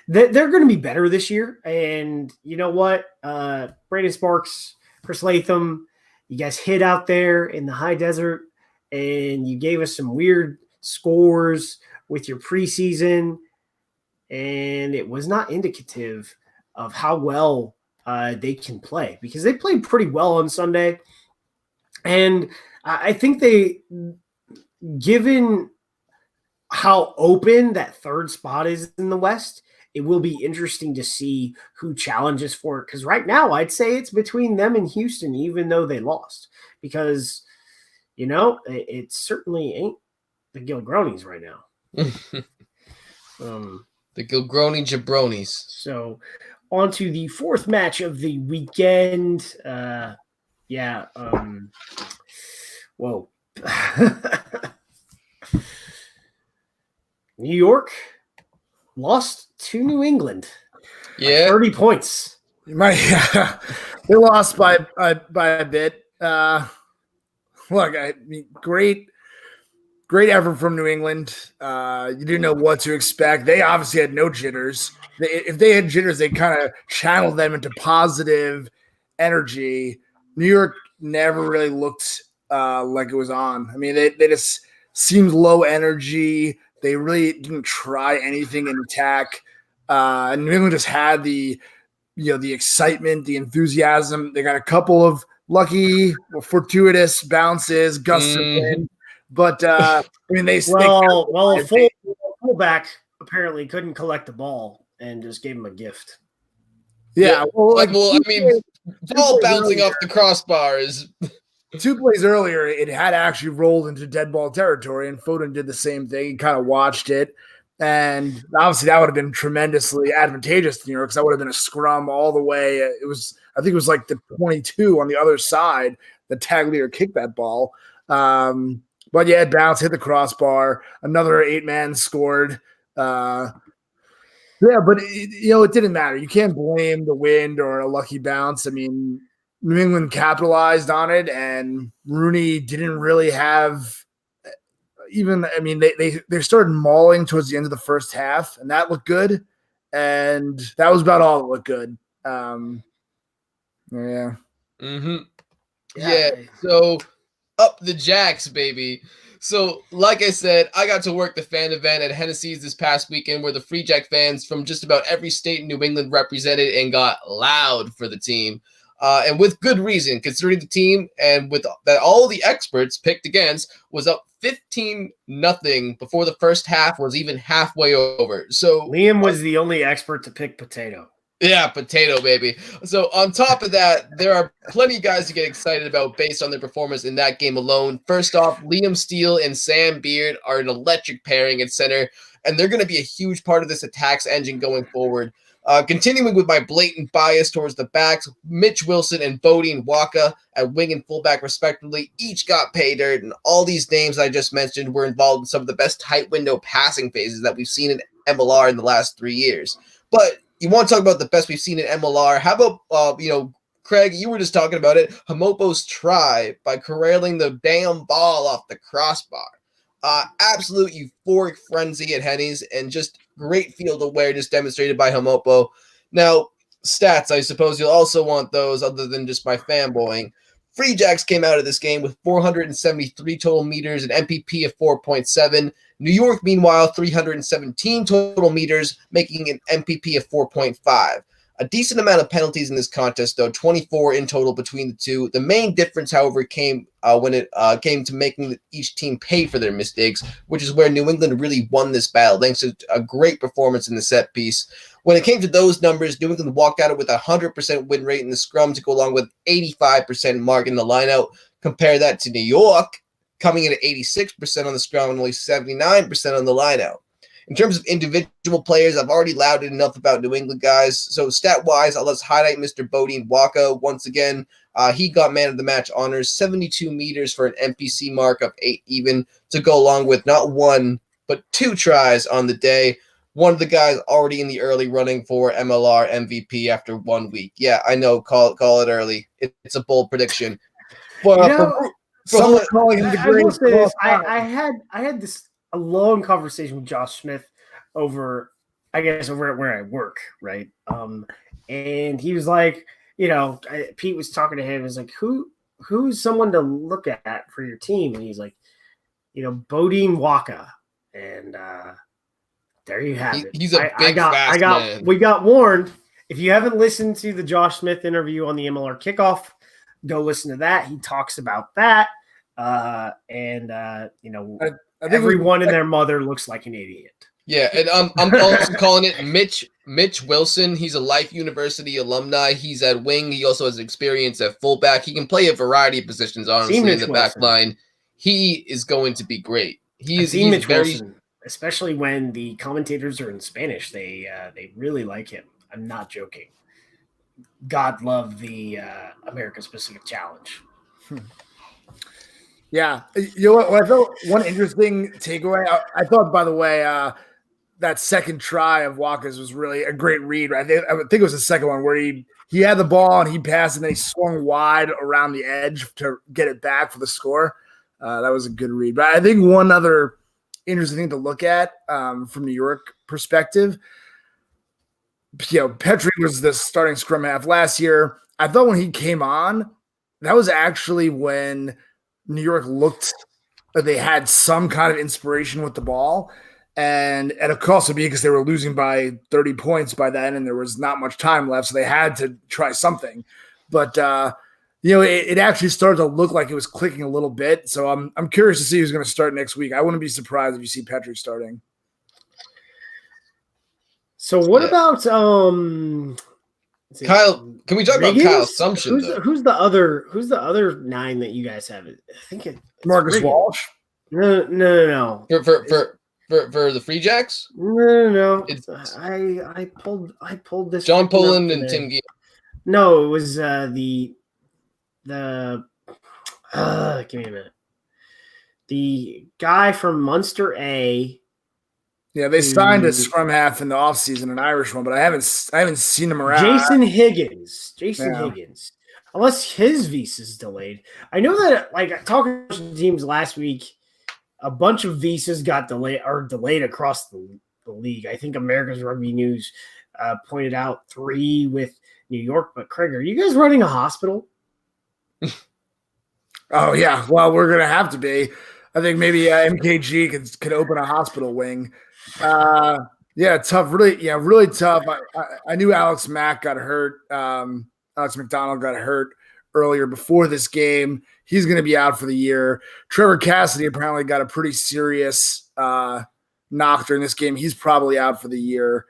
going to be better this year. And you know what? Brandon Sparks, Chris Latham, you guys hit out there in the high desert and you gave us some weird scores with your preseason, and it was not indicative of how well they can play because they played pretty well on Sunday. And I think given how open that third spot is in the West, it will be interesting to see who challenges for it. Because right now, I'd say it's between them and Houston, even though they lost. Because, it certainly ain't the Gilgronis right now. The Gilgroni Jabronis. So on to the fourth match of the weekend. Whoa. New York lost to New England. Yeah. 30 points. They lost by a bit. Look, I mean, great effort from New England. You didn't know what to expect. They obviously had no jitters. If they had jitters, they kind of channeled them into positive energy. New York never really looked like it was on. I mean, they just seemed low energy. They really didn't try anything in attack. And New England just had the excitement, the enthusiasm. They got a couple of lucky, fortuitous bounces, gusts of wind. But a fullback apparently couldn't collect the ball and just gave him a gift. Yeah, ball bouncing off the crossbar is 2 plays earlier. It had actually rolled into dead ball territory, and Foden did the same thing. He kind of watched it, and obviously that would have been tremendously advantageous to New York because that would have been a scrum all the way. I think it was like the 22 on the other side that Taglier kicked that ball. But yeah, it bounced, hit the crossbar. Another 8-man scored. Yeah, but it didn't matter. You can't blame the wind or a lucky bounce. I mean, New England capitalized on it, and Rooney didn't really have even. I mean, they started mauling towards the end of the first half, and that looked good. And that was about all that looked good. Yeah. Mm-hmm. Yeah. So up the Jacks, baby. So, like I said, I got to work the fan event at Hennessy's this past weekend where the Free Jack fans from just about every state in New England represented and got loud for the team. And with good reason, considering the team and with that all the experts picked against was up 15-0 before the first half was even halfway over. So Liam was the only expert to pick potato. Yeah, potato, baby. So on top of that, there are plenty of guys to get excited about based on their performance in that game alone. First off, Liam Steele and Sam Beard are an electric pairing at center, and they're going to be a huge part of this attacks engine going forward. Continuing with my blatant bias towards the backs, Mitch Wilson and Bodine Waka at wing and fullback respectively each got pay dirt, and all these names I just mentioned were involved in some of the best tight window passing phases that we've seen in MLR in the last 3 years. But you want to talk about the best we've seen in MLR? How about, Craig, you were just talking about it. Hamopo's try by corralling the damn ball off the crossbar. Absolute euphoric frenzy at Henny's and just great field awareness demonstrated by Hamopo. Now, stats, I suppose you'll also want those other than just my fanboying. Free Jacks came out of this game with 473 total meters, an MPP of 4.7. New York, meanwhile, 317 total meters, making an MPP of 4.5. A decent amount of penalties in this contest, though, 24 in total between the two. The main difference, however, came when it came to making each team pay for their mistakes, which is where New England really won this battle, thanks to a great performance in the set piece. When it came to those numbers, New England walked out with a 100% win rate in the scrum to go along with 85% mark in the lineout. Compare that to New York, coming in at 86% on the scrum and only 79% on the lineout. In terms of individual players, I've already lauded enough about New England guys. So stat-wise, Let's highlight Mr. Bodine Waka once again. He got man of the match honors, 72 meters for an MPC mark of 8 even to go along with not one, but 2 tries on the day. One of the guys already in the early running for MLR MVP after 1 week. Yeah, I know, call it early. It's a bold prediction. But someone calling him the greatest. I had this a long conversation with Josh Smith over where I work, right? And he was like, Pete was talking to him. He was like, who's someone to look at for your team? And he's like, Bodine Waka, and there you have it. He's a big, fast man. We got warned. If you haven't listened to the Josh Smith interview on the MLR Kickoff, go listen to that. He talks about that. I think everyone and their mother looks like an idiot. Yeah, and I'm also calling it Mitch Wilson. He's a Life University alumni. He's at wing. He also has experience at fullback. He can play a variety of positions, honestly, in the back line. He is going to be great. He's Mitch very Wilson, especially when the commentators are in Spanish. They really like him. I'm not joking. God love the America Specific Challenge. Yeah. You know what I felt one interesting takeaway? I thought, by the way, that second try of Waka's was really a great read. I think it was the second one where he had the ball and he passed and then he swung wide around the edge to get it back for the score. That was a good read. But I think one other interesting thing to look at from New York perspective, Petrie was the starting scrum half last year. I thought when he came on, that was actually when New York looked like they had some kind of inspiration with the ball. And it could also be because they were losing by 30 points by then and there was not much time left, so they had to try something. But it actually started to look like it was clicking a little bit. So I'm curious to see who's going to start next week. I wouldn't be surprised if you see Petrie starting. So what about Kyle? Can we talk about Kyle Assumption? Who's the other 9 that you guys have? I think it's Marcus Walsh. No. For the Free Jacks? No. I pulled this. John Poland and Tim Gear. No, it was give me a minute. The guy from Munster A Yeah, they signed a scrum half in the offseason, an Irish one, but I haven't seen him around. Jason Higgins. Yeah. Higgins. Unless his visa is delayed. I know that, like, talking to teams last week, a bunch of visas got delayed across the league. I think America's Rugby News pointed out 3 with New York. But Craig, are you guys running a hospital? Oh yeah, well we're gonna have to be. I think maybe MKG could open a hospital wing. Yeah, tough. Really tough. I knew Alex Mack got hurt. Alex McDonald got hurt earlier before this game. He's going to be out for the year. Trevor Cassidy apparently got a pretty serious knock during this game. He's probably out for the year.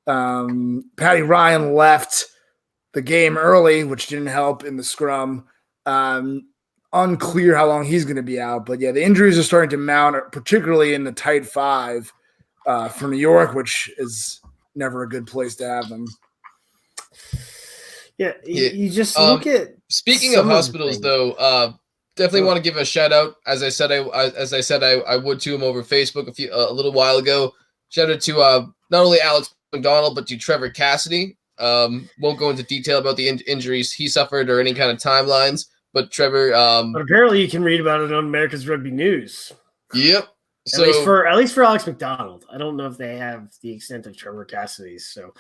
Paddy Ryan left the game early, which didn't help in the scrum. Unclear how long he's going to be out. But, yeah, the injuries are starting to mount, particularly in the tight 5 for New York, which is never a good place to have them. Yeah, you just look at. Speaking of hospitals, though, definitely want to give a shout out. As I said, I would to him over Facebook a little while ago. Shout out to not only Alex McDonald but to Trevor Cassidy. Won't go into detail about the injuries he suffered or any kind of timelines, but Trevor. But apparently, you can read about it on America's Rugby News. Yep. So, at least for Alex McDonald, I don't know if they have the extent of Trevor Cassidy's. So,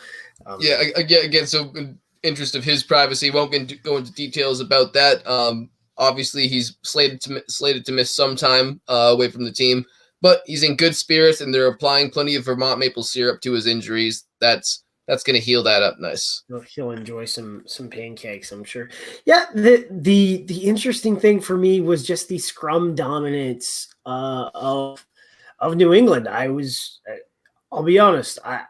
again, so in interest of his privacy, won't go into details about that. Obviously, he's slated to miss some time away from the team, but he's in good spirits, and they're applying plenty of Vermont maple syrup to his injuries. That's going to heal that up nice. He'll enjoy some pancakes, I'm sure. Yeah, the interesting thing for me was just the scrum dominance of New England. I'll be honest. I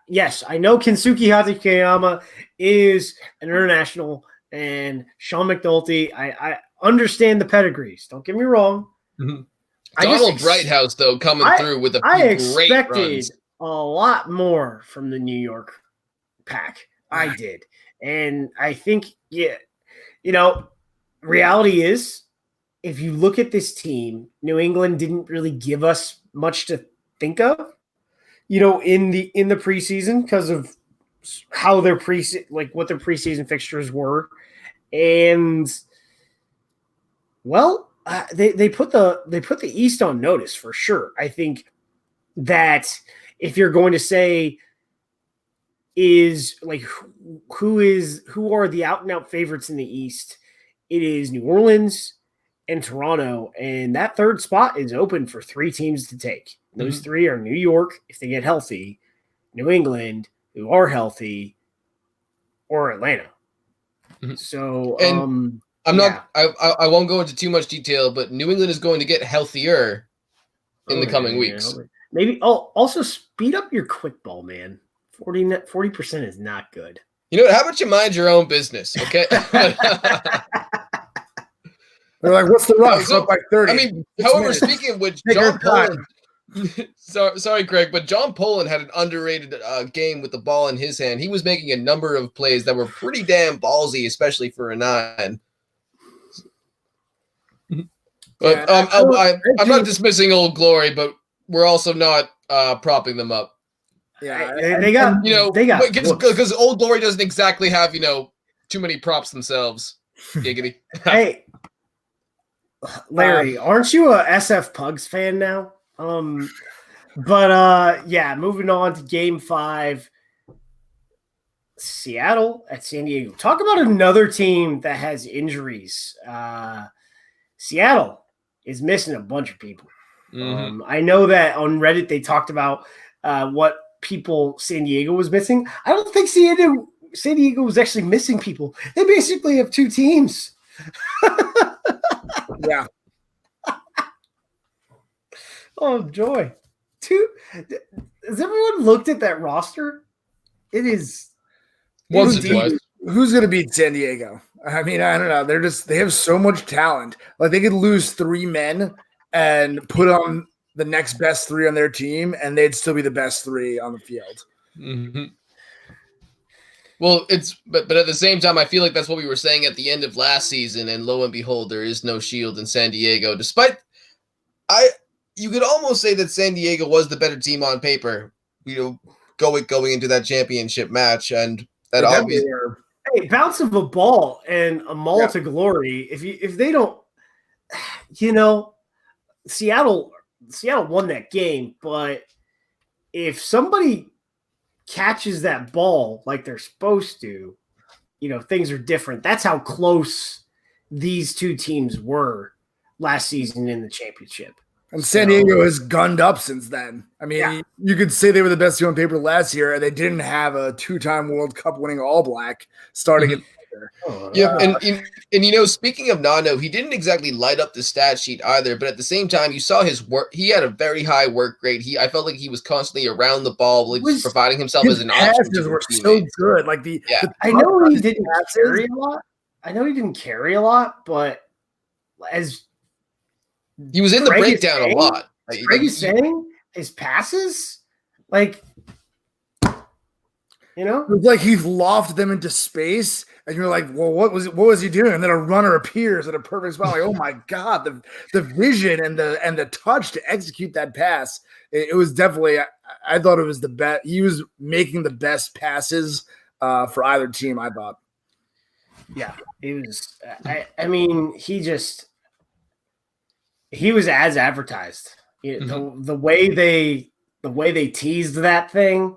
know Kensuke Hatakeyama is an international, and Sean McNulty. I understand the pedigrees. Don't get me wrong. Mm-hmm. Donald Brighthouse, though, coming through with I great expected runs. A lot more from the New York pack. I did, and I think reality is, if you look at this team, New England didn't really give us much to think of, in the preseason because of how their what their preseason fixtures were, and they put the East on notice for sure. I think that if you're going to say is like who are the out and out favorites in the East, it is New Orleans and Toronto, and that third spot is open for 3 teams to take. Those 3 are New York, if they get healthy, New England, who are healthy, or Atlanta. Mm-hmm. So, I won't go into too much detail, but New England is going to get healthier in the coming weeks. Maybe also speed up your quick ball, man. 40% is not good. You know what? How about you mind your own business, okay? They're like, what's the rush? Up by 30. I mean, however, speaking of which, John Poland. Sorry, Craig, but John Poland had an underrated game with the ball in his hand. He was making a number of plays that were pretty damn ballsy, especially for a 9. But I'm not dismissing Old Glory, but we're also not propping them up. Yeah, they got because Old Glory doesn't exactly have too many props themselves. Giggity. Hey, Larry, aren't you a SF Pugs fan now? Moving on to Game 5, Seattle at San Diego. Talk about another team that has injuries. Seattle is missing a bunch of people. Mm-hmm. I know that on Reddit they talked about what people San Diego was missing. I don't think San Diego was actually missing people. They basically have 2 teams. Yeah. Oh, joy. 2. Has everyone looked at that roster? It is once or twice. Who's going to beat San Diego? I mean, I don't know. They have so much talent. Like, they could lose 3 men and put on the next best 3 on their team, and they'd still be the best 3 on the field. Mm-hmm. Well, but at the same time, I feel like that's what we were saying at the end of last season, and lo and behold, there is no shield in San Diego. Despite, you could almost say that San Diego was the better team on paper, going into that championship match, and that They obviously. definitely were. Hey, bounce of a ball and a maul to glory. If they don't, Seattle won that game, but if somebody catches that ball like they're supposed to, things are different. That's how close these two teams were last season in the championship. And San Diego has gunned up since then. I mean, you could say they were the best team on paper last year, and they didn't have a 2-time World Cup winning All Black starting at center. Yeah, and speaking of Nano, he didn't exactly light up the stat sheet either, but at the same time, you saw his work. He had a very high work rate. I felt like he was constantly around the ball, providing himself as an option. Passes were so good. Like I know he didn't carry a lot. But as he was in the breakdown a lot. Greg is saying his passes, it was like he lofted them into space, and you're like, well, what was he doing? And then a runner appears at a perfect spot. Like, oh my god, the vision and the touch to execute that pass. It was definitely. I thought it was the best. He was making the best passes for either team, I thought. Yeah, it was. I mean, he was as advertised. The way they teased that thing,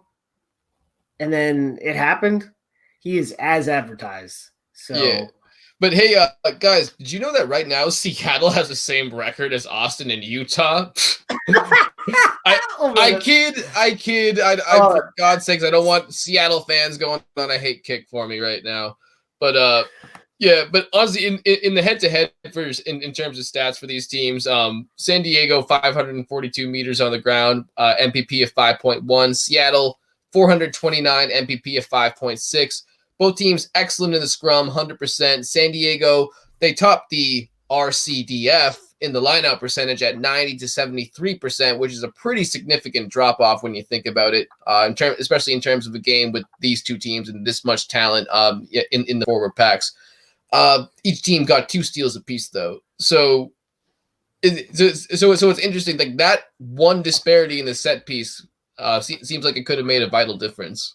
and then it happened. He is as advertised. So, yeah. But hey, guys, did you know that right now Seattle has the same record as Austin and Utah? I kid. For God's sakes, I don't want Seattle fans going on a hate kick for me right now. But but honestly, in the head-to-head in terms of stats for these teams, San Diego 542 meters on the ground, MPP of 5.1. Seattle 429, MPP of 5.6. Both teams excellent in the scrum, 100%. San Diego, they topped the RCDF in the lineout percentage at 90 to 73%, which is a pretty significant drop-off when you think about it, especially in terms of a game with these two teams and this much talent in the forward packs. Each team got 2 steals apiece, though. So it's interesting. Like that one disparity in the set piece seems like it could have made a vital difference.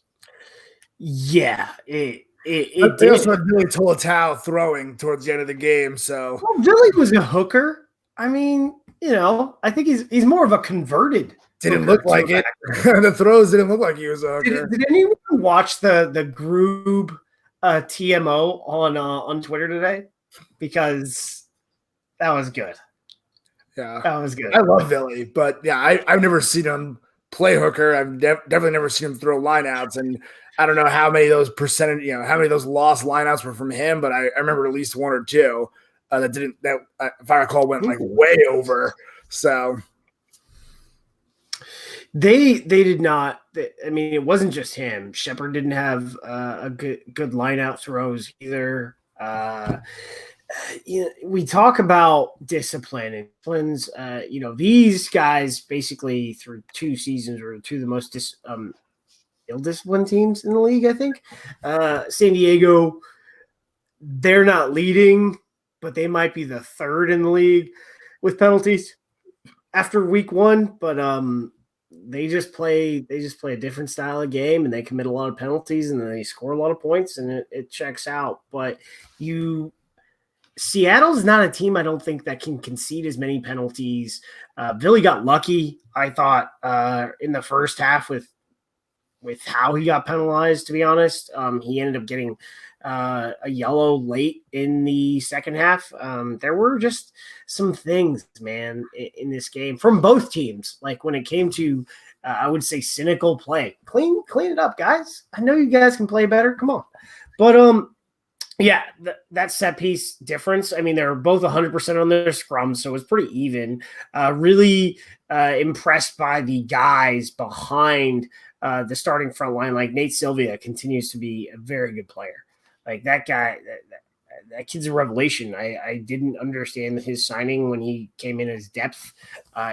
Yeah, it they also had Billy Tolotau throwing towards the end of the game. So Billy was a hooker. I mean, I think he's more of a converted. Didn't look like it. The throws didn't look like he was a hooker. Did anyone watch the Groob TMO on Twitter today? Because that was good. Yeah, that was good. I love Billy, but yeah, I've never seen him play hooker. I've definitely never seen him throw lineouts, and I don't know how many of those percentage, how many of those lost lineouts were from him, but I remember at least 1 or 2 that if I recall, went like way over. So they did not. I mean, it wasn't just him. Shepard didn't have a good lineout throws either. We talk about discipline and disciplines. These guys basically through 2 seasons were 2 of the most ill-disciplined teams in the league, I think. San Diego, they're not leading, but they might be the 3rd in the league with penalties after week 1. But they just play a different style of game, and they commit a lot of penalties, and then they score a lot of points, and it checks out. But Seattle's not a team, I don't think, that can concede as many penalties. Billy got lucky, I thought, in the first half with how he got penalized, to be honest. He ended up getting a yellow late in the second half. There were just some things, man, in this game from both teams. Like when it came to, I would say, cynical play. Clean it up, guys. I know you guys can play better. Come on. But yeah, that set piece difference. I mean, they were both 100% on their scrum, so it was pretty even. Really impressed by the guys behind the starting front line. Like Nate Sylvia continues to be a very good player. Like that guy, that kid's a revelation. I didn't understand his signing when he came in as depth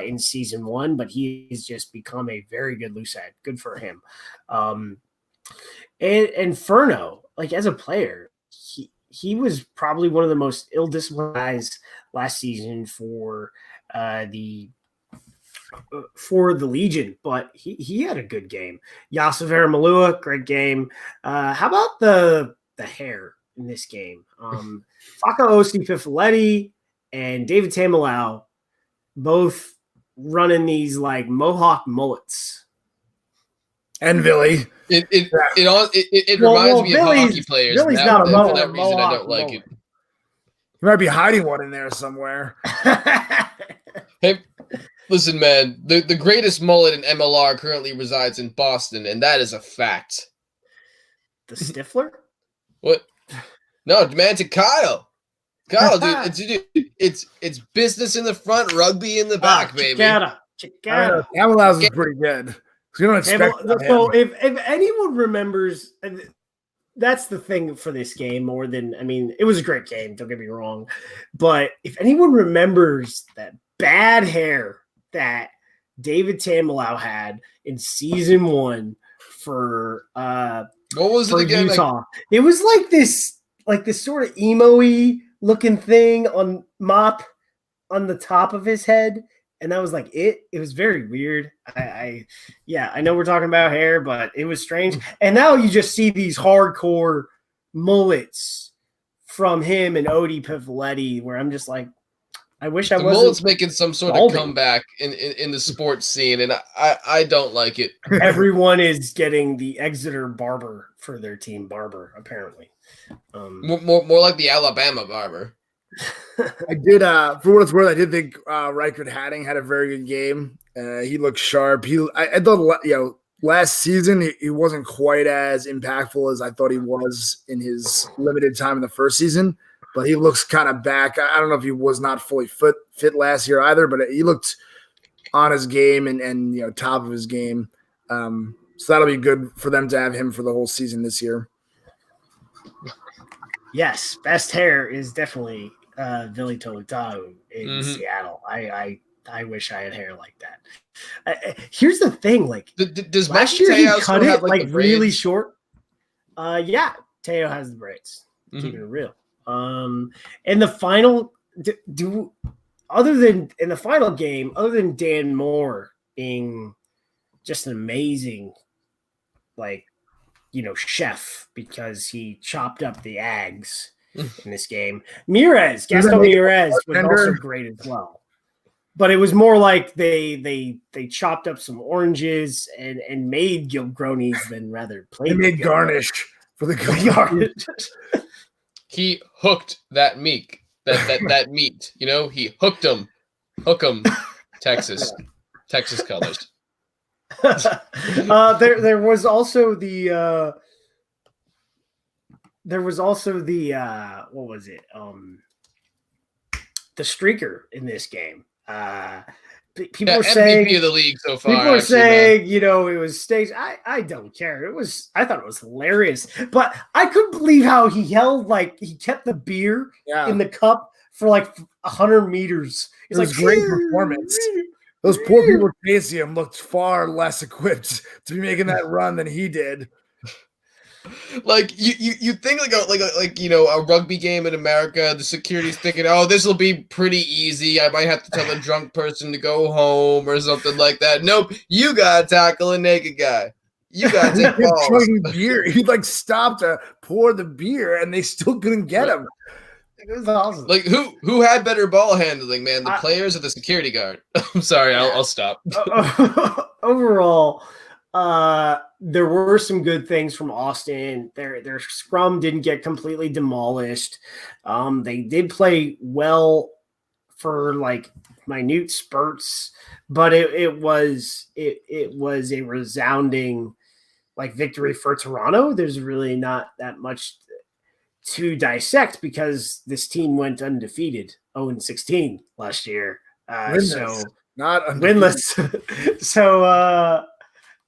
in season 1, but he's just become a very good loose head. Good for him. And Furno, like as a player, he was probably one of the most ill-disciplined guys last season for the for the Legion, but he had a good game. Yasaver Malua, great game. How about the hair in this game? Faka Osi Pifoletti and David Tamalau both running these like mohawk mullets. And Billy. It reminds me of hockey players. Billy's not a for that reason, I don't like it. He might be hiding one in there somewhere. Hey, listen, man. The greatest mullet in MLR currently resides in Boston, and that is a fact. The Stifler? What? No, man, to Kyle. Kyle, dude, it's business in the front, rugby in the back, baby. Chicada. Amalaz is pretty good. You don't expect so if anyone remembers, that's the thing for this game more than, I mean, it was a great game, don't get me wrong. But if anyone remembers that bad hair that David Tamalau had in season 1 for what was it again? Utah, it was like this sort of emo-y looking thing on mop on the top of his head. And that was like it. It was very weird. I know we're talking about hair, but it was strange. And now you just see these hardcore mullets from him and Odie Pifoletti, where I'm just like, I wish I wasn't. Mullet's making some sort of comeback in the sports scene, and I don't like it. Everyone is getting the Exeter barber for their team barber, apparently. More like the Alabama barber. I did, for what it's worth, I did think Reichert Hadding had a very good game. He looked sharp. I thought, last season he wasn't quite as impactful as I thought he was in his limited time in the first season, but he looks kind of back. I don't know if he was not fully fit last year either, but he looked on his game and top of his game. So that'll be good for them to have him for the whole season this year. Yes, best hair is definitely Vili Tolutau in Seattle. I wish I had hair like that. Here's the thing, like does last year he cut it like really braids? short. Yeah, Teo has the braids. Keeping it real. In the final, other than in the final game, other than Dan Moore being just an amazing, chef because he chopped up the Ags in this game. Gaston Mirez was also great as well. But it was more like they chopped up some oranges and made Gilgronis than rather played. They made garnish for the garnish. He hooked that meat. That meat. He hooked him. Hook 'em, Texas colors. There was also the what was it? The streaker in this game. People are saying MVP of the league so far. People are saying, it was staged. I don't care. I thought it was hilarious, but I couldn't believe how he he kept the beer in the cup for 100 meters. It was a great performance. Those poor people chasing him looked far less equipped to be making that run than he did. You think a rugby game in America, the security's thinking, oh, this will be pretty easy. I might have to tell a drunk person to go home or something like that. Nope, you gotta tackle a naked guy. You gotta take balls. Beer. He'd stop to pour the beer, and they still couldn't get him. It was awesome. Who had better ball handling, man? The players or the security guard? I'm sorry, I'll stop. Overall, there were some good things from Austin. Their scrum didn't get completely demolished. They did play well for minute spurts, but it was a resounding victory for Toronto. There's really not that much to dissect because this team went undefeated, 0-16 last year. So not winless. So,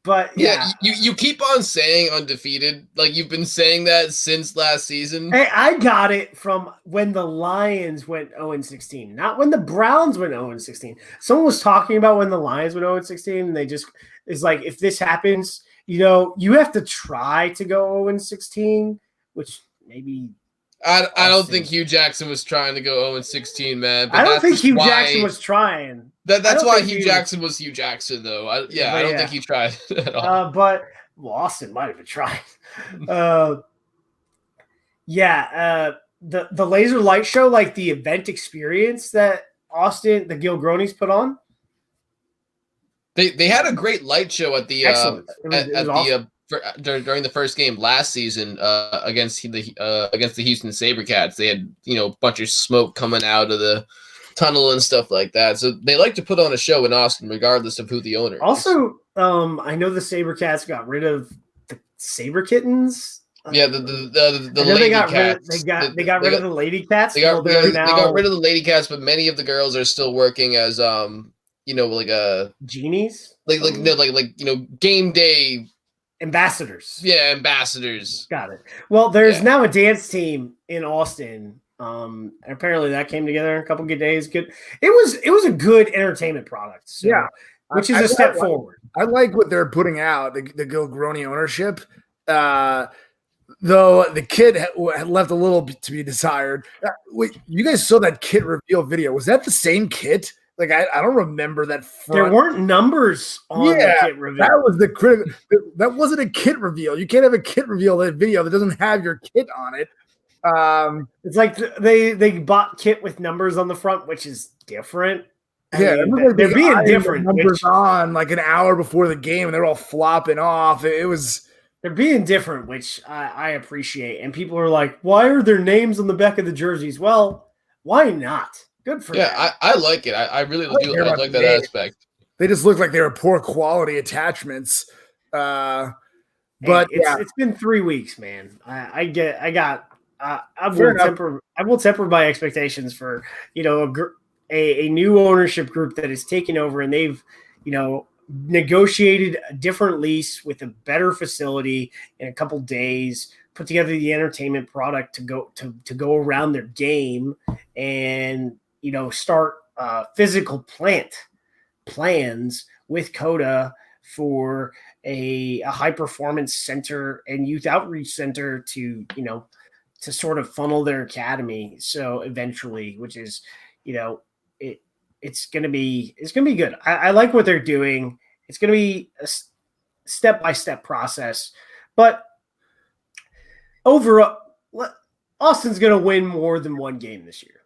but yeah, you keep on saying undefeated. You've been saying that since last season. Hey, I got it from when the Lions went 0-16, not when the Browns went 0-16. Someone was talking about when the Lions went 0-16, and they just is if this happens, you have to try to go 0-16, which maybe I don't think Hugh Jackson was trying to go 0-16, man. But I don't think Hugh Jackson was trying. That's why Hugh Jackson was Hugh Jackson, though. I don't think he tried at all. But Austin might have been trying. The laser light show, like the event experience that Austin, the Gilgronis put on. They had a great light show at the during the first game last season against the Houston SaberCats. They had a bunch of smoke coming out of the tunnel and stuff like that. So they like to put on a show in Austin, regardless of who the owner is. Also, I know the SaberCats got rid of the Saber Kittens. Yeah, the lady cats. They got rid of the lady cats. They got rid of the lady cats, but many of the girls are still working as genies, like game day ambassadors. Yeah, ambassadors. Got it. Well, there's now a dance team in Austin. And apparently that came together in a couple of good days. Good. It was a good entertainment product. So, which is a step forward. I like what they're putting out. The Gilgroni ownership. Though the kid had left a little to be desired. Wait, you guys saw that kit reveal video? Was that the same kit? Like I don't remember that. There weren't numbers on the kit reveal. That was the critical. That wasn't a kit reveal. You can't have a kit reveal video that doesn't have your kit on it. It's like they bought kit with numbers on the front, which is different. They're being different. Numbers on like an hour before the game, and they're all flopping off. They're being different, which I appreciate. And people are like, why are their names on the back of the jerseys? Well, why not? Good for them. I like it. I really do. I like that aspect. They just look like they were poor quality attachments. But it's been 3 weeks, man. I will temper my expectations for a new ownership group that is taking over, and they've negotiated a different lease with a better facility in a couple days, put together the entertainment product to go around their game, and start physical plans with Coda for a high performance center and youth outreach center to sort of funnel their academy. So eventually, which is it's gonna be good. I like what they're doing. It's gonna be a step-by-step process, but overall, Austin's gonna win more than one game this year.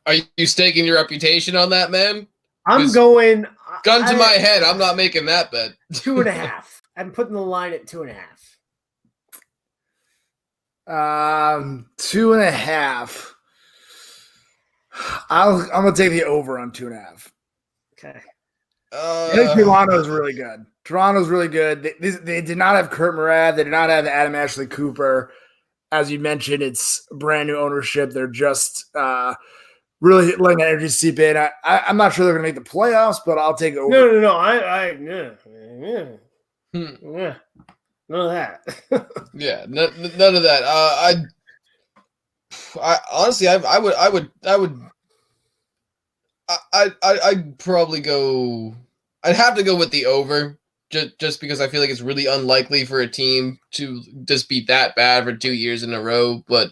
Are you staking your reputation on that, man? I'm going gun to my head. I'm not making that bet. 2.5. I'm putting the line at 2.5. 2.5. I'm gonna take the over on 2.5. Okay. I think Toronto's really good. Toronto's really good. They did not have Kurt Murad. They did not have Adam Ashley Cooper. As you mentioned, it's brand new ownership. They're just really letting that energy seep in. I'm not sure they're going to make the playoffs, but I'll take it over. No. None of that. Yeah, none of that. I honestly, I'd probably go. I'd have to go with the over, just because I feel like it's really unlikely for a team to just be that bad for 2 years in a row. But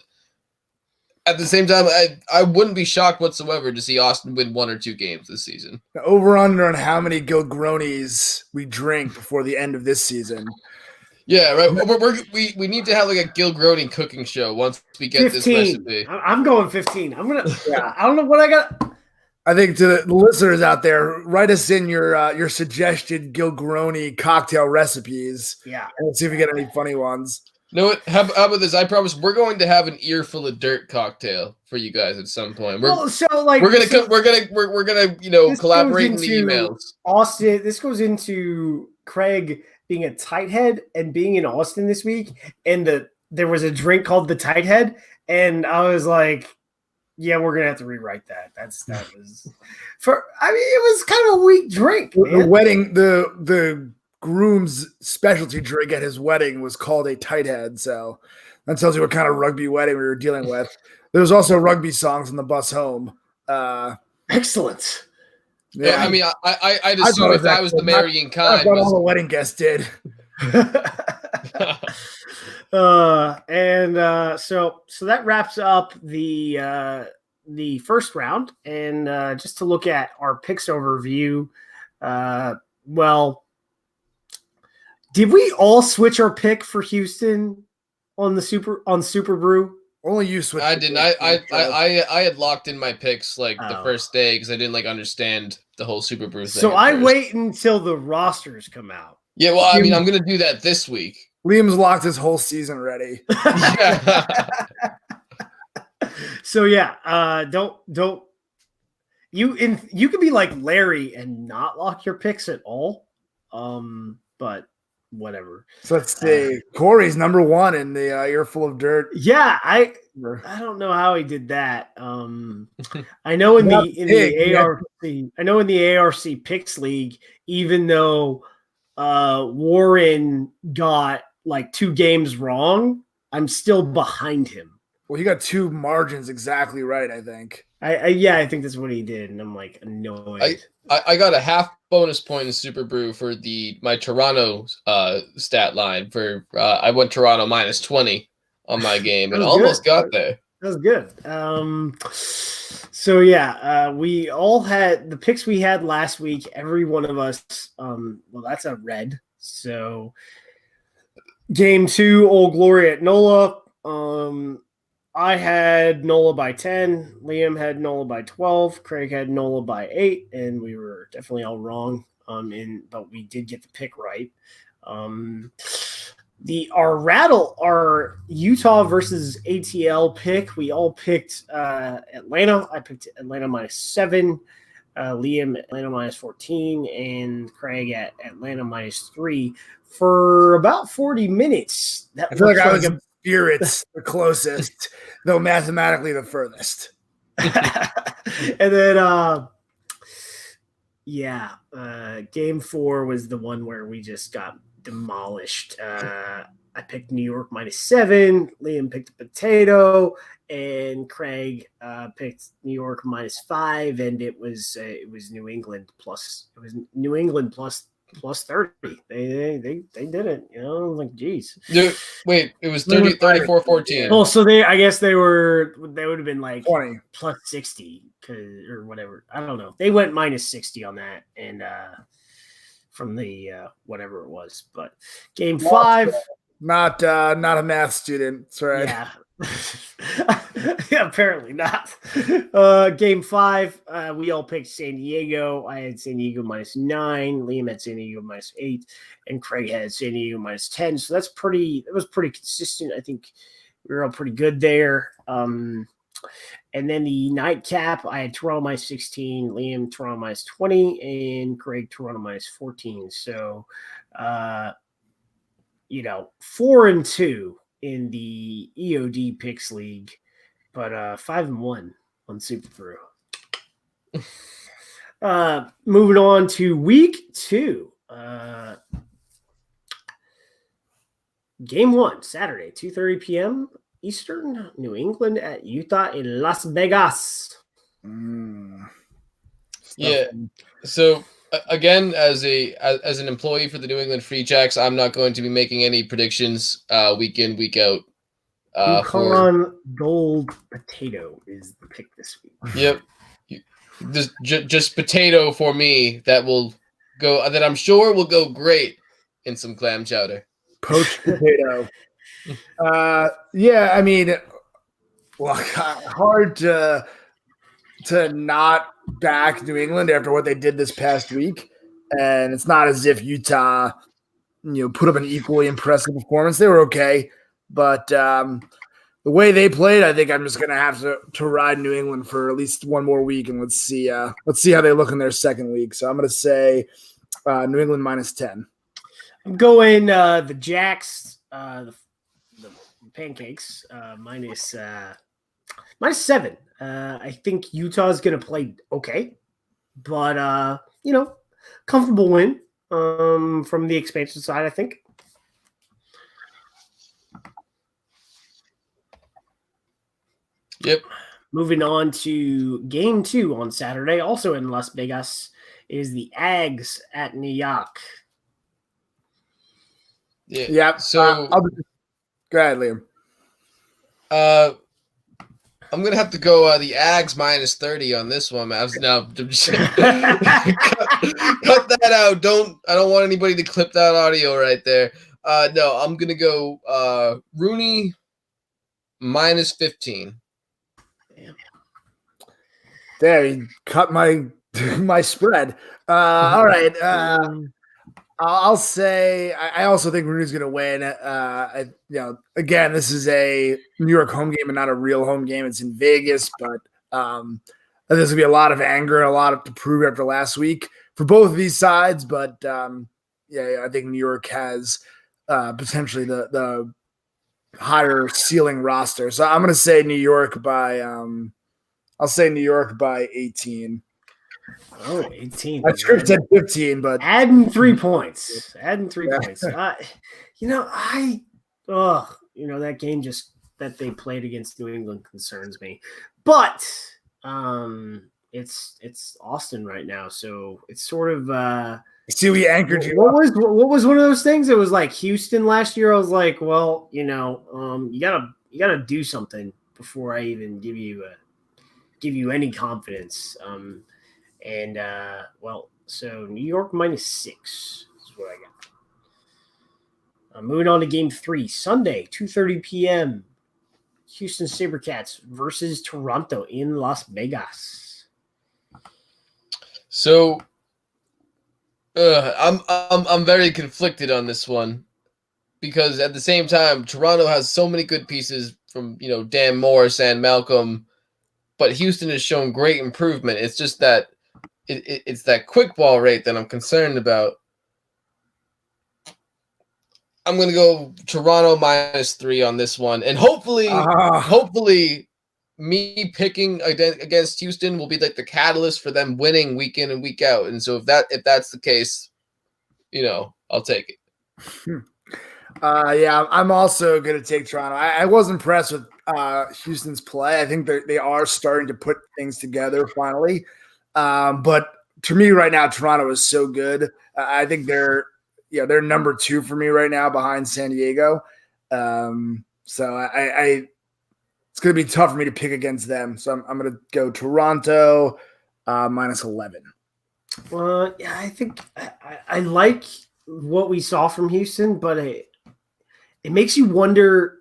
at the same time, I wouldn't be shocked whatsoever to see Austin win 1 or 2 games this season. The over-under on how many Gilgronis we drink before the end of this season. Yeah, right. We need to have like a Gilgroni cooking show once we get 15. this recipe. I'm going 15. I'm gonna. I don't know what I got. I think to the listeners out there, write us in your suggested Gilgroni cocktail recipes. Yeah, and let's see if we get any funny ones. You know what? How about this? I promise we're going to have an earful of dirt cocktail for you guys at some point. We're gonna collaborate in the emails. Austin, this goes into Craig being a tight head and being in Austin this week, and there was a drink called the Tight Head, and I was like, yeah, we're gonna have to rewrite that. That was it was kind of a weak drink. Man. The wedding, the groom's specialty drink at his wedding was called a tight head. So that tells you what kind of rugby wedding we were dealing with. There was also rugby songs on the bus home. Excellent. Yeah, I mean, I'd assume if I was the marrying kind, that's what all the wedding guests did. So that wraps up the first round, and just to look at our picks overview. Well, did we all switch our pick for Houston on Super Brew? Only you switched. I didn't. I had locked in my picks like the first day because I didn't like understand the whole Super Brew thing. So I wait until the rosters come out. Yeah, well, I mean, I'm gonna do that this week. Liam's locked his whole season ready. So yeah, don't you can be like Larry and not lock your picks at all. But whatever. So let's see. Corey's number one in the Earful of Dirt. Yeah, I don't know how he did that. I know in the ARC Picks League, even though Warren got like 2 games wrong, I'm still behind him. Well, he got 2 margins exactly right, I think. I think that's what he did, and I'm like annoyed. I got a half bonus point in Super Brew for my Toronto stat line for I went Toronto -20 on my game and almost got there. That was good. So yeah, we all had the picks we had last week. Every one of us, well, that's a red. So game 2, Old Glory at NOLA. I had NOLA by 10. Liam had NOLA by 12. Craig had NOLA by 8, and we were definitely all wrong. But we did get the pick right. Our Utah versus ATL pick. We all picked Atlanta. I picked Atlanta -7. Liam Atlanta -14, and Craig at Atlanta -3 for about 40 minutes. That I feel like I was Spirits the closest, though mathematically the furthest. And then, game 4 was the one where we just got demolished. I picked New York -7. Liam picked a potato, and Craig picked New York -5. And it was New England plus. It was New England plus 30. They did it. You know, like geez. Dude, wait, it was 34-14. Well, so I guess they would have been like 20 plus 60 or whatever. I don't know. They went -60 on that, and from the whatever it was. But game 5, not a math student. That's right. Yeah. Yeah, apparently not. Game 5, we all picked San Diego. I had San Diego -9. Liam had San Diego -8, and Craig had San Diego -10. So it was pretty consistent. I think we were all pretty good there. And then the nightcap, I had Toronto -16, Liam Toronto -20, and Craig Toronto -14. So 4-2 in the EOD Picks League, but 5-1 on Super Brew. Moving on to week 2. Game 1, Saturday, 2:30 p.m. Eastern, New England at Utah in Las Vegas. Yeah. So again, as an employee for the New England Free Jacks, I'm not going to be making any predictions week in, week out. Yukon Gold Potato is the pick this week. Yep. Just potato for me that I'm sure will go great in some clam chowder. Poached potato. Yeah, I mean, well, hard to not back New England after what they did this past week. And it's not as if Utah, put up an equally impressive performance. They were okay. But the way they played, I think I'm just going to have to ride New England for at least one more week, and let's see how they look in their second week. So I'm going to say New England -10. I'm going the Jacks, the Pancakes, -7. I think Utah is going to play okay, but comfortable win from the expansion side, I think. Yep. Moving on to game 2 on Saturday, also in Las Vegas, is the Ags at New York. Yeah. Yeah. So Go ahead, Liam. I'm gonna have to go the Ags minus 30 on this one, man. No, cut that out. I don't want anybody to clip that audio right there. No, I'm gonna go Rooney minus 15. There, you cut my my spread. All right. I'll say I also think Rooney's going to win. Again, this is a New York home game and not a real home game. It's in Vegas, but there's going to be a lot of anger and a lot to prove after last week for both of these sides. But I think New York has potentially the higher ceiling roster. So I'm going to say New York by I'll say New York by 18. Oh, 18. My script said 15, but adding 3 points. Points. That game just that they played against New England concerns me. But it's Austin right now, so it's sort of see, we anchored you. What was one of those things? It was like Houston last year. I was like, well, you gotta do something before I even give you any confidence. So New York minus 6 is what I got. Moving on to game 3, Sunday, 2:30 p.m. Houston SaberCats versus Toronto in Las Vegas. So I'm very conflicted on this one because at the same time, Toronto has so many good pieces from Dan Morris and Malcolm, but Houston has shown great improvement. It's just that it's that quick ball rate that I'm concerned about. I'm going to go Toronto minus 3 on this one. And hopefully me picking against Houston will be like the catalyst for them winning week in and week out. And so if that's the case, I'll take it. I'm also going to take Toronto. I was impressed with Houston's play. I think they are starting to put things together finally. But to me right now, Toronto is so good. I think they're number 2 for me right now behind San Diego. So it's going to be tough for me to pick against them. So I'm going to go Toronto minus 11. I think I like what we saw from Houston, but it makes you wonder,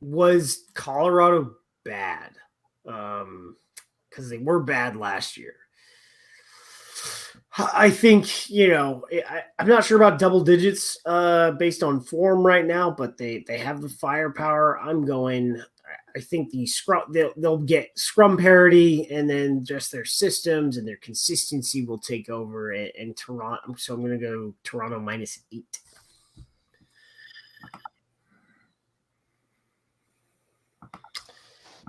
was Colorado bad? Because they were bad last year. I think, I'm not sure about double digits based on form right now, but they have the firepower. I think they'll get scrum parity, and then just their systems and their consistency will take over in Toronto. So I'm going to go Toronto minus 8.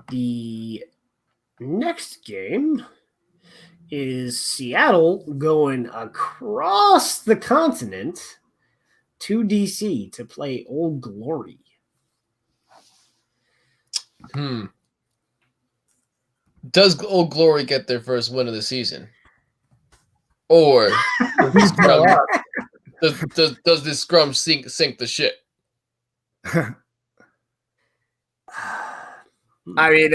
The next game is Seattle going across the continent to DC to play Old Glory. Does Old Glory get their first win of the season? Or does this scrum sink the ship? I mean,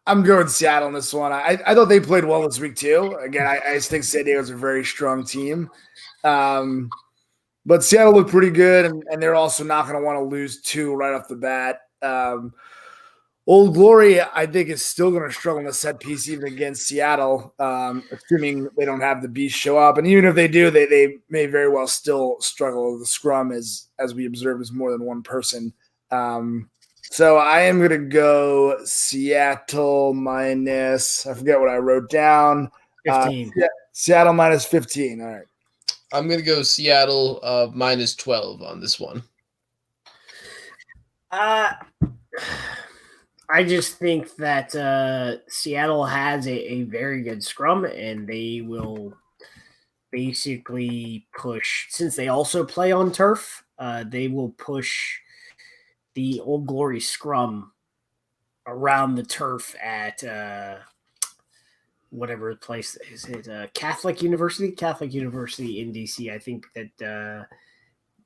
I'm going Seattle in this one. I thought they played well this week too. Again, I just think San Diego's a very strong team. But Seattle looked pretty good, and they're also not going to want to lose 2 right off the bat. Old Glory, I think, is still going to struggle in the set piece even against Seattle, assuming they don't have the beast show up. And even if they do, they may very well still struggle. The scrum, as we observed, is more than one person. So I am going to go Seattle minus, I forget what I wrote down. 15. Seattle minus 15. All right. I'm going to go Seattle minus 12 on this one. I just think that Seattle has a very good scrum, and they will basically push, since they also play on turf, they will push the Old Glory scrum around the turf at whatever place is it, Catholic University in DC. I think that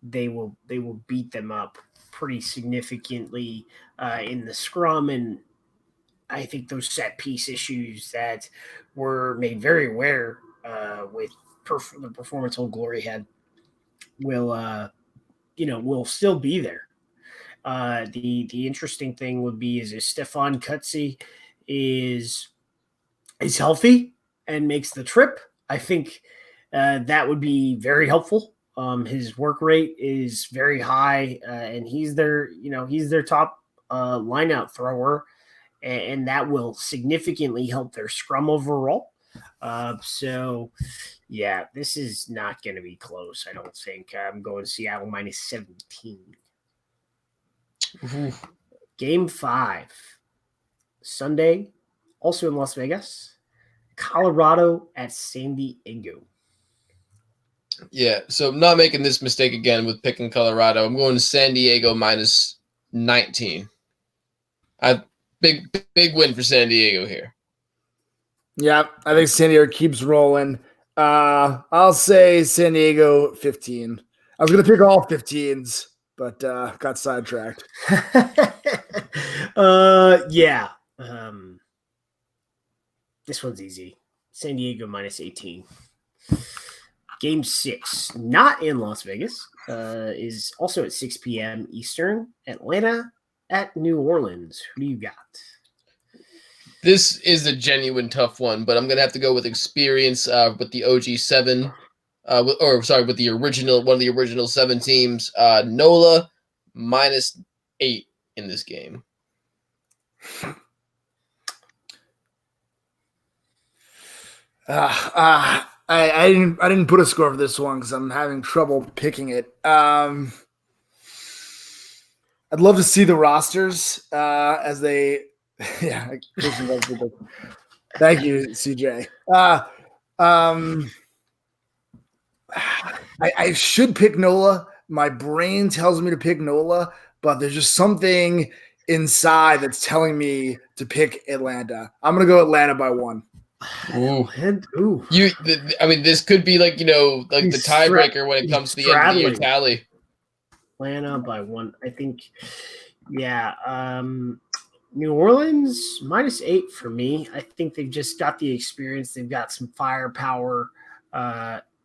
they will beat them up pretty significantly in the scrum. And I think those set piece issues that were made very aware with the performance Old Glory had will still be there. The interesting thing would be is if Stefan Kutzi is healthy and makes the trip. I think that would be very helpful. His work rate is very high, and he's their top lineout thrower, and that will significantly help their scrum overall. So, yeah, this is not going to be close. I don't think. I'm going Seattle minus 17. Ooh. Game 5, Sunday, also in Las Vegas. Colorado at San Diego. Yeah, so I'm not making this mistake again with picking Colorado. I'm going to San Diego minus 19. Big win for San Diego here. Yeah, I think San Diego keeps rolling. I'll say San Diego 15. I was going to pick all 15s, but got sidetracked. Yeah. This one's easy. San Diego minus 18. Game 6, not in Las Vegas, is also at 6 p.m. Eastern. Atlanta at New Orleans. Who do you got? This is a genuine tough one, but I'm going to have to go with experience with the OG7, with the original, one of the original 7 teams. NOLA minus 8 in this game. I didn't put a score for this one because I'm having trouble picking it. I'd love to see the rosters as they. Yeah, thank you, CJ. I should pick NOLA. My brain tells me to pick NOLA, but there's just something inside that's telling me to pick Atlanta. I'm gonna go Atlanta by 1. Ooh. Ooh. This could be like the tiebreaker when it comes to the end of the year tally. Atlanta by 1. I think, yeah. New Orleans minus 8 for me. I think they've just got the experience. They've got some firepower.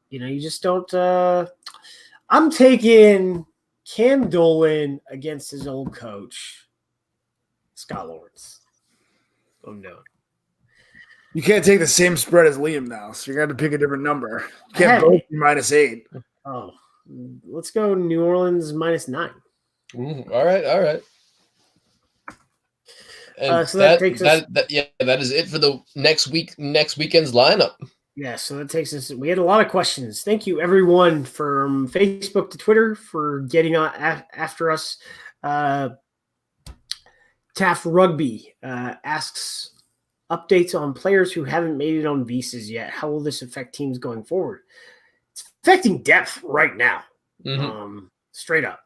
You just don't. I'm taking Cam Dolan against his old coach, Scott Lawrence. I'm doing. You can't take the same spread as Liam now, so you're going to pick a different number. You can't both be minus 8. Oh, let's go New Orleans minus 9. Ooh, all right. And so that takes us. That is it for the next weekend's lineup. Yeah, so that takes us. We had a lot of questions. Thank you, everyone, from Facebook to Twitter for getting on after us. Taft Rugby asks updates on players who haven't made it on visas yet. How will this affect teams going forward? It's affecting depth right now. Straight up.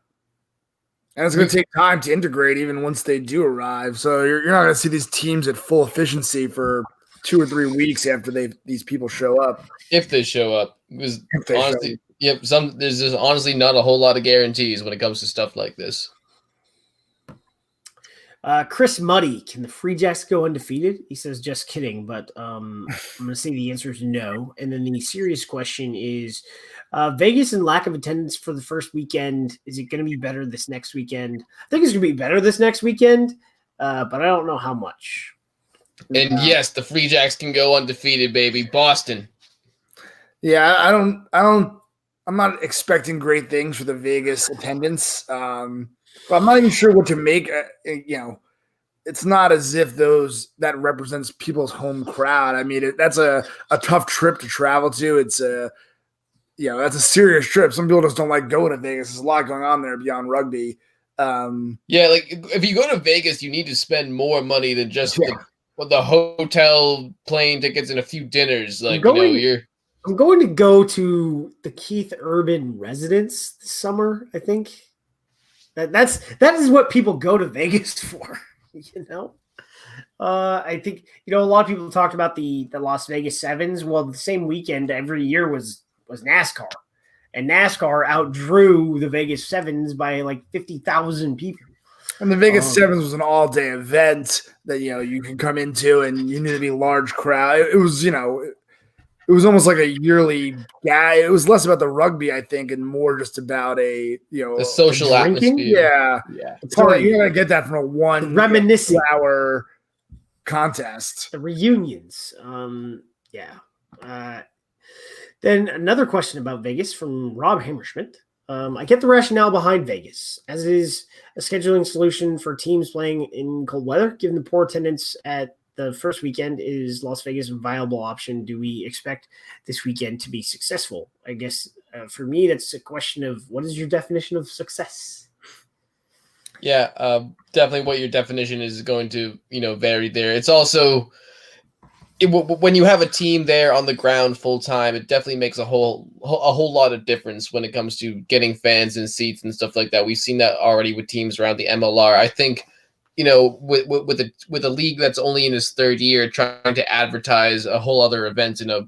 And it's going to take time to integrate even once they do arrive. So you're not going to see these teams at full efficiency for 2 or 3 weeks after these people show up. If they show up. Because honestly, there's just honestly not a whole lot of guarantees when it comes to stuff like this. Chris Muddy, can the Free Jacks go undefeated? He says, just kidding, but I'm going to say the answer is no. And then the serious question is, Vegas and lack of attendance for the first weekend, is it going to be better this next weekend? I think it's going to be better this next weekend, but I don't know how much. And yes, the Free Jacks can go undefeated, baby. Boston. Yeah, I'm not expecting great things for the Vegas attendance. But I'm not even sure what to make. It's not as if that represents people's home crowd. I mean, that's a tough trip to travel to. It's that's a serious trip. Some people just don't like going to Vegas. There's a lot going on there beyond rugby. If you go to Vegas, you need to spend more money than just the hotel, plane tickets, and a few dinners. I'm going to go to the Keith Urban residence this summer, I think. That is what people go to Vegas for, I think a lot of people talked about the Las Vegas Sevens. Well, the same weekend every year was NASCAR, and NASCAR outdrew the Vegas Sevens by like 50,000 people. And the Vegas Sevens was an all-day event that you can come into, and you need to be a large crowd. It was it was almost like a yearly guy. It was less about the rugby, I think, and more just about the social atmosphere. Yeah. So you're gonna get that from a reminiscing 2-hour contest. The reunions. Then another question about Vegas from Rob Hammerschmidt. I get the rationale behind Vegas, as it is a scheduling solution for teams playing in cold weather. Given the poor attendance at the first weekend, is Las Vegas a viable option? Do we expect this weekend to be successful? I guess for me, that's a question of what is your definition of success? Yeah, definitely what your definition is going to, vary there. It's also when you have a team there on the ground full time, it definitely makes a whole lot of difference when it comes to getting fans in seats and stuff like that. We've seen that already with teams around the MLR. I think, with a league that's only in its third year, trying to advertise a whole other event in a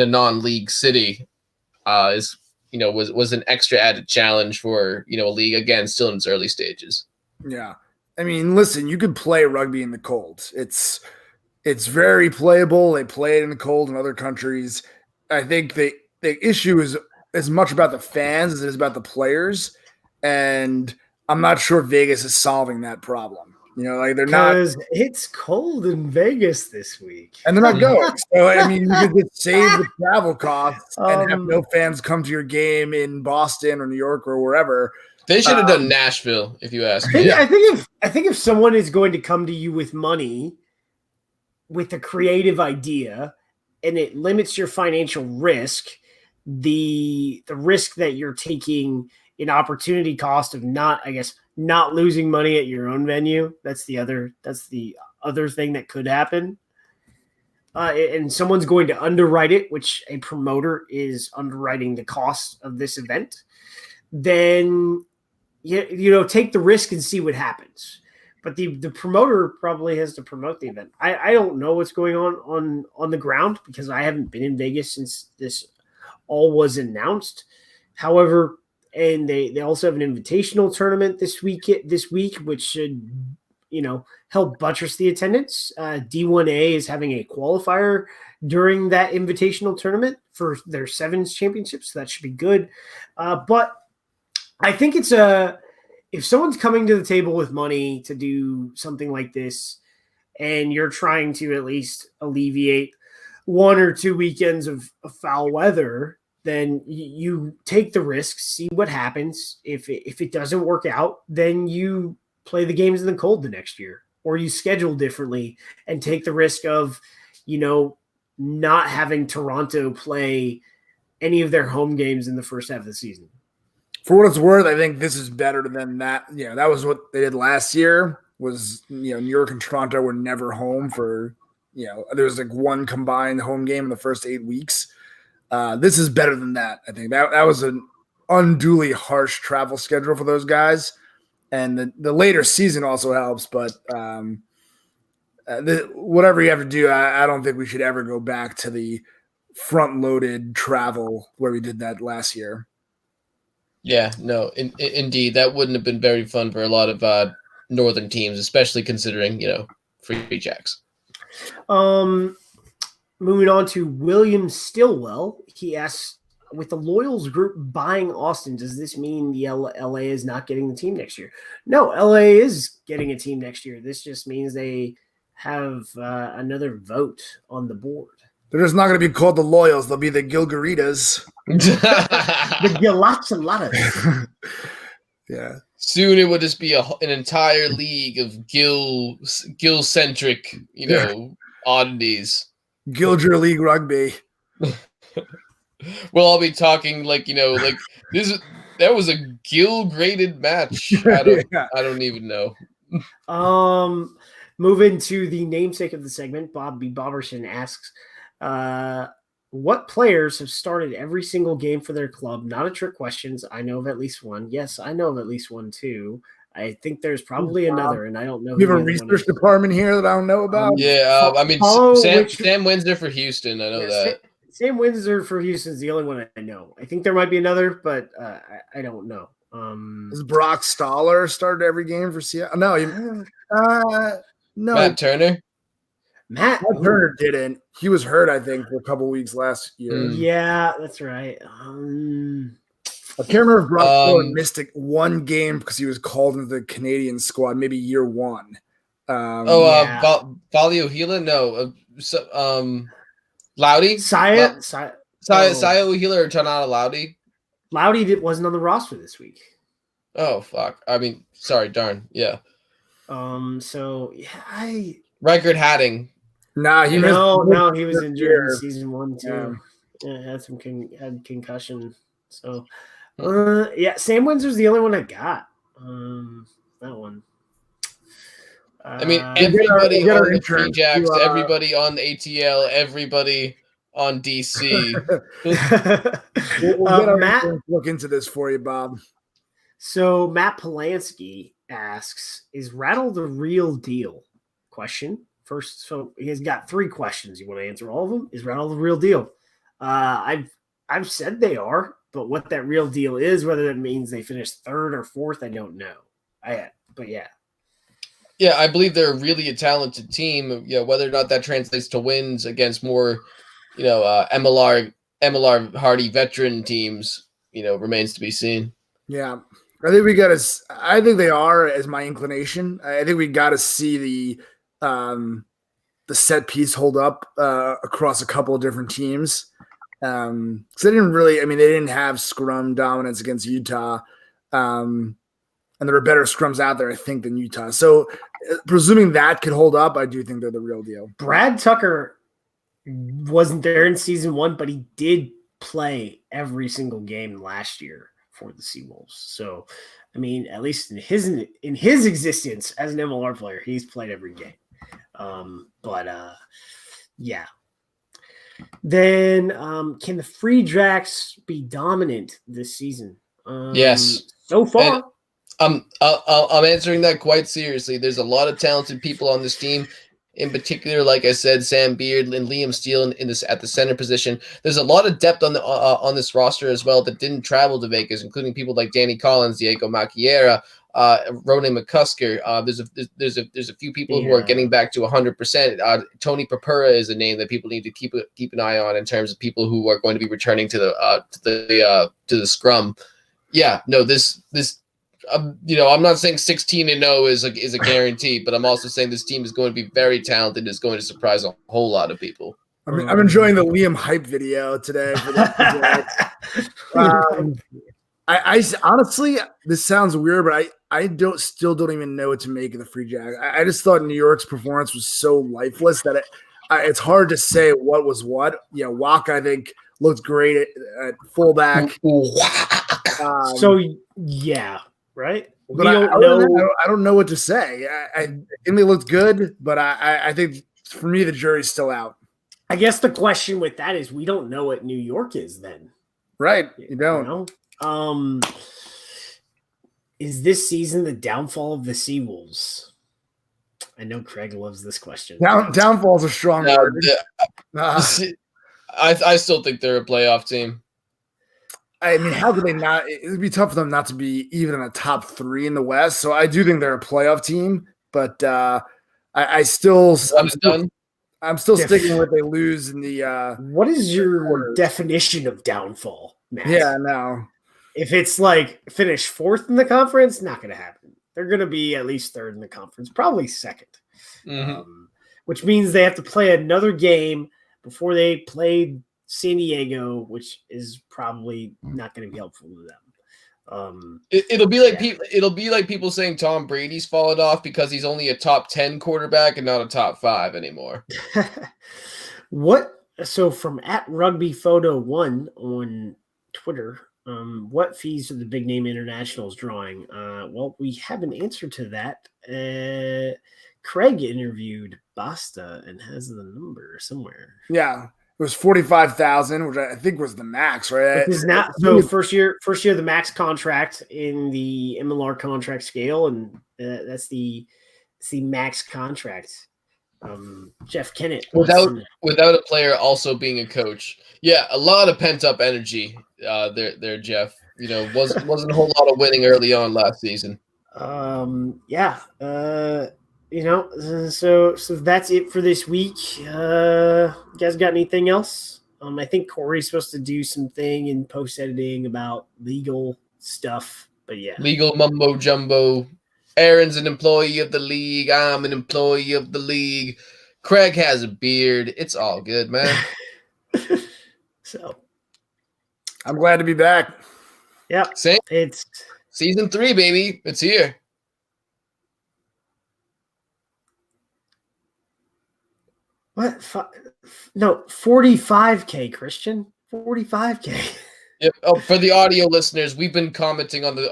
non-league city, was an extra added challenge for a league, again, still in its early stages. Yeah, I mean, listen, you could play rugby in the cold. It's very playable. They play it in the cold in other countries. I think the issue is as much about the fans as it is about the players, and I'm not sure Vegas is solving that problem. They're not, because it's cold in Vegas this week, and they're not going. So I mean, you could just save the travel costs and have no fans come to your game in Boston or New York or wherever. They should have done Nashville, if you ask me. I think if someone is going to come to you with money, with a creative idea, and it limits your financial risk, the risk that you're taking in opportunity cost of not losing money at your own venue. That's the other thing that could happen. And someone's going to underwrite it, which a promoter is underwriting the cost of this event. Then take the risk and see what happens. But the promoter probably has to promote the event. I don't know what's going on the ground because I haven't been in Vegas since this all was announced. However, and they also have an invitational tournament this week, which should help buttress the attendance. D1A is having a qualifier during that invitational tournament for their Sevens championships, so that should be good. But I think if someone's coming to the table with money to do something like this, and you're trying to at least alleviate 1 or 2 weekends of foul weather, then you take the risk, see what happens. If it doesn't work out, then you play the games in the cold the next year, or you schedule differently and take the risk of, not having Toronto play any of their home games in the first half of the season. For what it's worth, I think this is better than that. That was what they did last year. Was New York and Toronto were never home for there was like one combined home game in the first 8 weeks. This is better than that. I think that was an unduly harsh travel schedule for those guys, and the later season also helps. But whatever you have to do, I don't think we should ever go back to the front-loaded travel where we did that last year. Yeah, no, indeed, that wouldn't have been very fun for a lot of northern teams, especially considering Free Jacks. Moving on to William Stillwell, he asks, with the Loyals group buying Austin, does this mean the LA is not getting the team next year? No, LA is getting a team next year. This just means they have another vote on the board. They're just not going to be called the Loyals. They'll be the Gilgaritas. The Gilachalatas. Yeah. Soon it will just be an entire league of Gil-centric, oddities. Gilger League Rugby. We'll all be talking like this. That was a Gil-graded match. I don't even know. Moving to the namesake of the segment, Bob B. Bobberson asks, what players have started every single game for their club? Not a trick questions. I know of at least one. Yes, I know of at least one too. I think there's probably another, and I don't know. We have a research department here that I don't know about. Yeah, Sam Windsor for Houston. I know that. Sam Windsor for Houston's the only one I know. I think there might be another, but I don't know. Is Brock Stoller started every game for Seattle? No, no. Matt Turner. Matt Turner didn't. He was hurt, I think, for a couple weeks last year. Yeah, that's right. I can't remember if Brock Stoller missed one game because he was called into the Canadian squad, maybe year one. Valio Hila? No. Loudy? Saya Uhila or Tanana Loudy? Loudy wasn't on the roster this week. Oh, fuck. I mean, sorry, darn. Yeah. So, yeah, Reichard Hadding. Nah, he was injured in season 1 too. Yeah, had some concussion. So, Sam Windsor's the only one I got. That one. I mean, everybody on the Free Jacks, everybody on the ATL, everybody on DC. We'll Matt, look into this for you, Bob. So Matt Polanski asks, "Is Rattle the real deal?" Question first. So he has got 3 questions. You want to answer all of them? Is Rattle the real deal? I've said they are, but what that real deal is, whether that means they finished 3rd or 4th, I don't know. But yeah. Yeah, I believe they're really a talented team. Yeah, whether or not that translates to wins against more, MLR hardy veteran teams, remains to be seen. Yeah, I think they are, as my inclination. I think we got to see the set piece hold up across a couple of different teams. So they didn't have scrum dominance against Utah. And there are better scrums out there, I think, than Utah. So presuming that could hold up, I do think they're the real deal. Brad Tucker wasn't there in season 1, but he did play every single game last year for the Seawolves. So, I mean, at least in his existence as an MLR player, he's played every game. Yeah. Then can the Free Jacks be dominant this season? Yes. So far. And I'm answering that quite seriously. There's a lot of talented people on this team. In particular, like I said, Sam Beard and Liam Steele at the center position. There's a lot of depth on this roster as well that didn't travel to Vegas, including people like Danny Collins, Diego Maquiera, Rone McCusker. There's a few people who are getting back to 100%. Tony Papura is a name that people need to keep an eye on in terms of people who are going to be returning to the scrum. Yeah, no, this. I'm not saying 16-0 is a guarantee, but I'm also saying this team is going to be very talented. It's going to surprise a whole lot of people. I'm enjoying the Liam hype video today. For I honestly, this sounds weird, but I still don't even know what to make of the Free Jack. I just thought New York's performance was so lifeless that it's hard to say what was what. Wack, I think, looked great at fullback. Right? But I don't know what to say. I think they looked good, but I think for me the jury's still out. I guess the question with that is we don't know what New York is then. Right. You don't. Is this season the downfall of the Seawolves? I know Craig loves this question. Downfall is a strong word. I still think they're a playoff team. I mean, how could they not? It would be tough for them not to be even in the top 3 in the West. So I do think they're a playoff team, but I'm still sticking with they lose in the. What is your definition of downfall, Matt? Yeah, no. If it's like finish 4th in the conference, not going to happen. They're going to be at least 3rd in the conference, probably 2nd, which means they have to play another game before they play San Diego, which is probably not going to be helpful to them. It'll be like people saying Tom Brady's fallen off because he's only a top 10 quarterback and not a top 5 anymore. So from @rugbyphoto1 on Twitter, what fees are the big name internationals drawing? Well, we have an answer to that. Craig interviewed Basta and has the number somewhere. Yeah. It was 45,000, which I think was the max, right? Is not so first year the max contract in the MLR contract scale, and that's the max contract. Jeff Kennett without a player also being a coach. Yeah, a lot of pent up energy there, Jeff. You know, wasn't a whole lot of winning early on last season. Yeah. You know, so that's it for this week. You guys got anything else? I think Corey's supposed to do something in post editing about legal stuff, but yeah. Legal mumbo jumbo. Aaron's an employee of the league. I'm an employee of the league. Craig has a beard. It's all good, man. So I'm glad to be back. Yeah. Same. It's season 3, baby. It's here. What? 45K, Christian. 45K. Yep. Oh, for the audio listeners, we've been commenting on the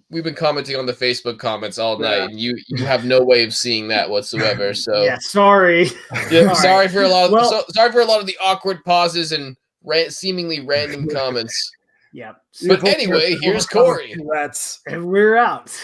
Facebook comments all night, and you have no way of seeing that whatsoever. So yeah, sorry. Yeah, sorry for a lot of the awkward pauses and seemingly random comments. Yeah. But anyway, here's Corey. And we're out.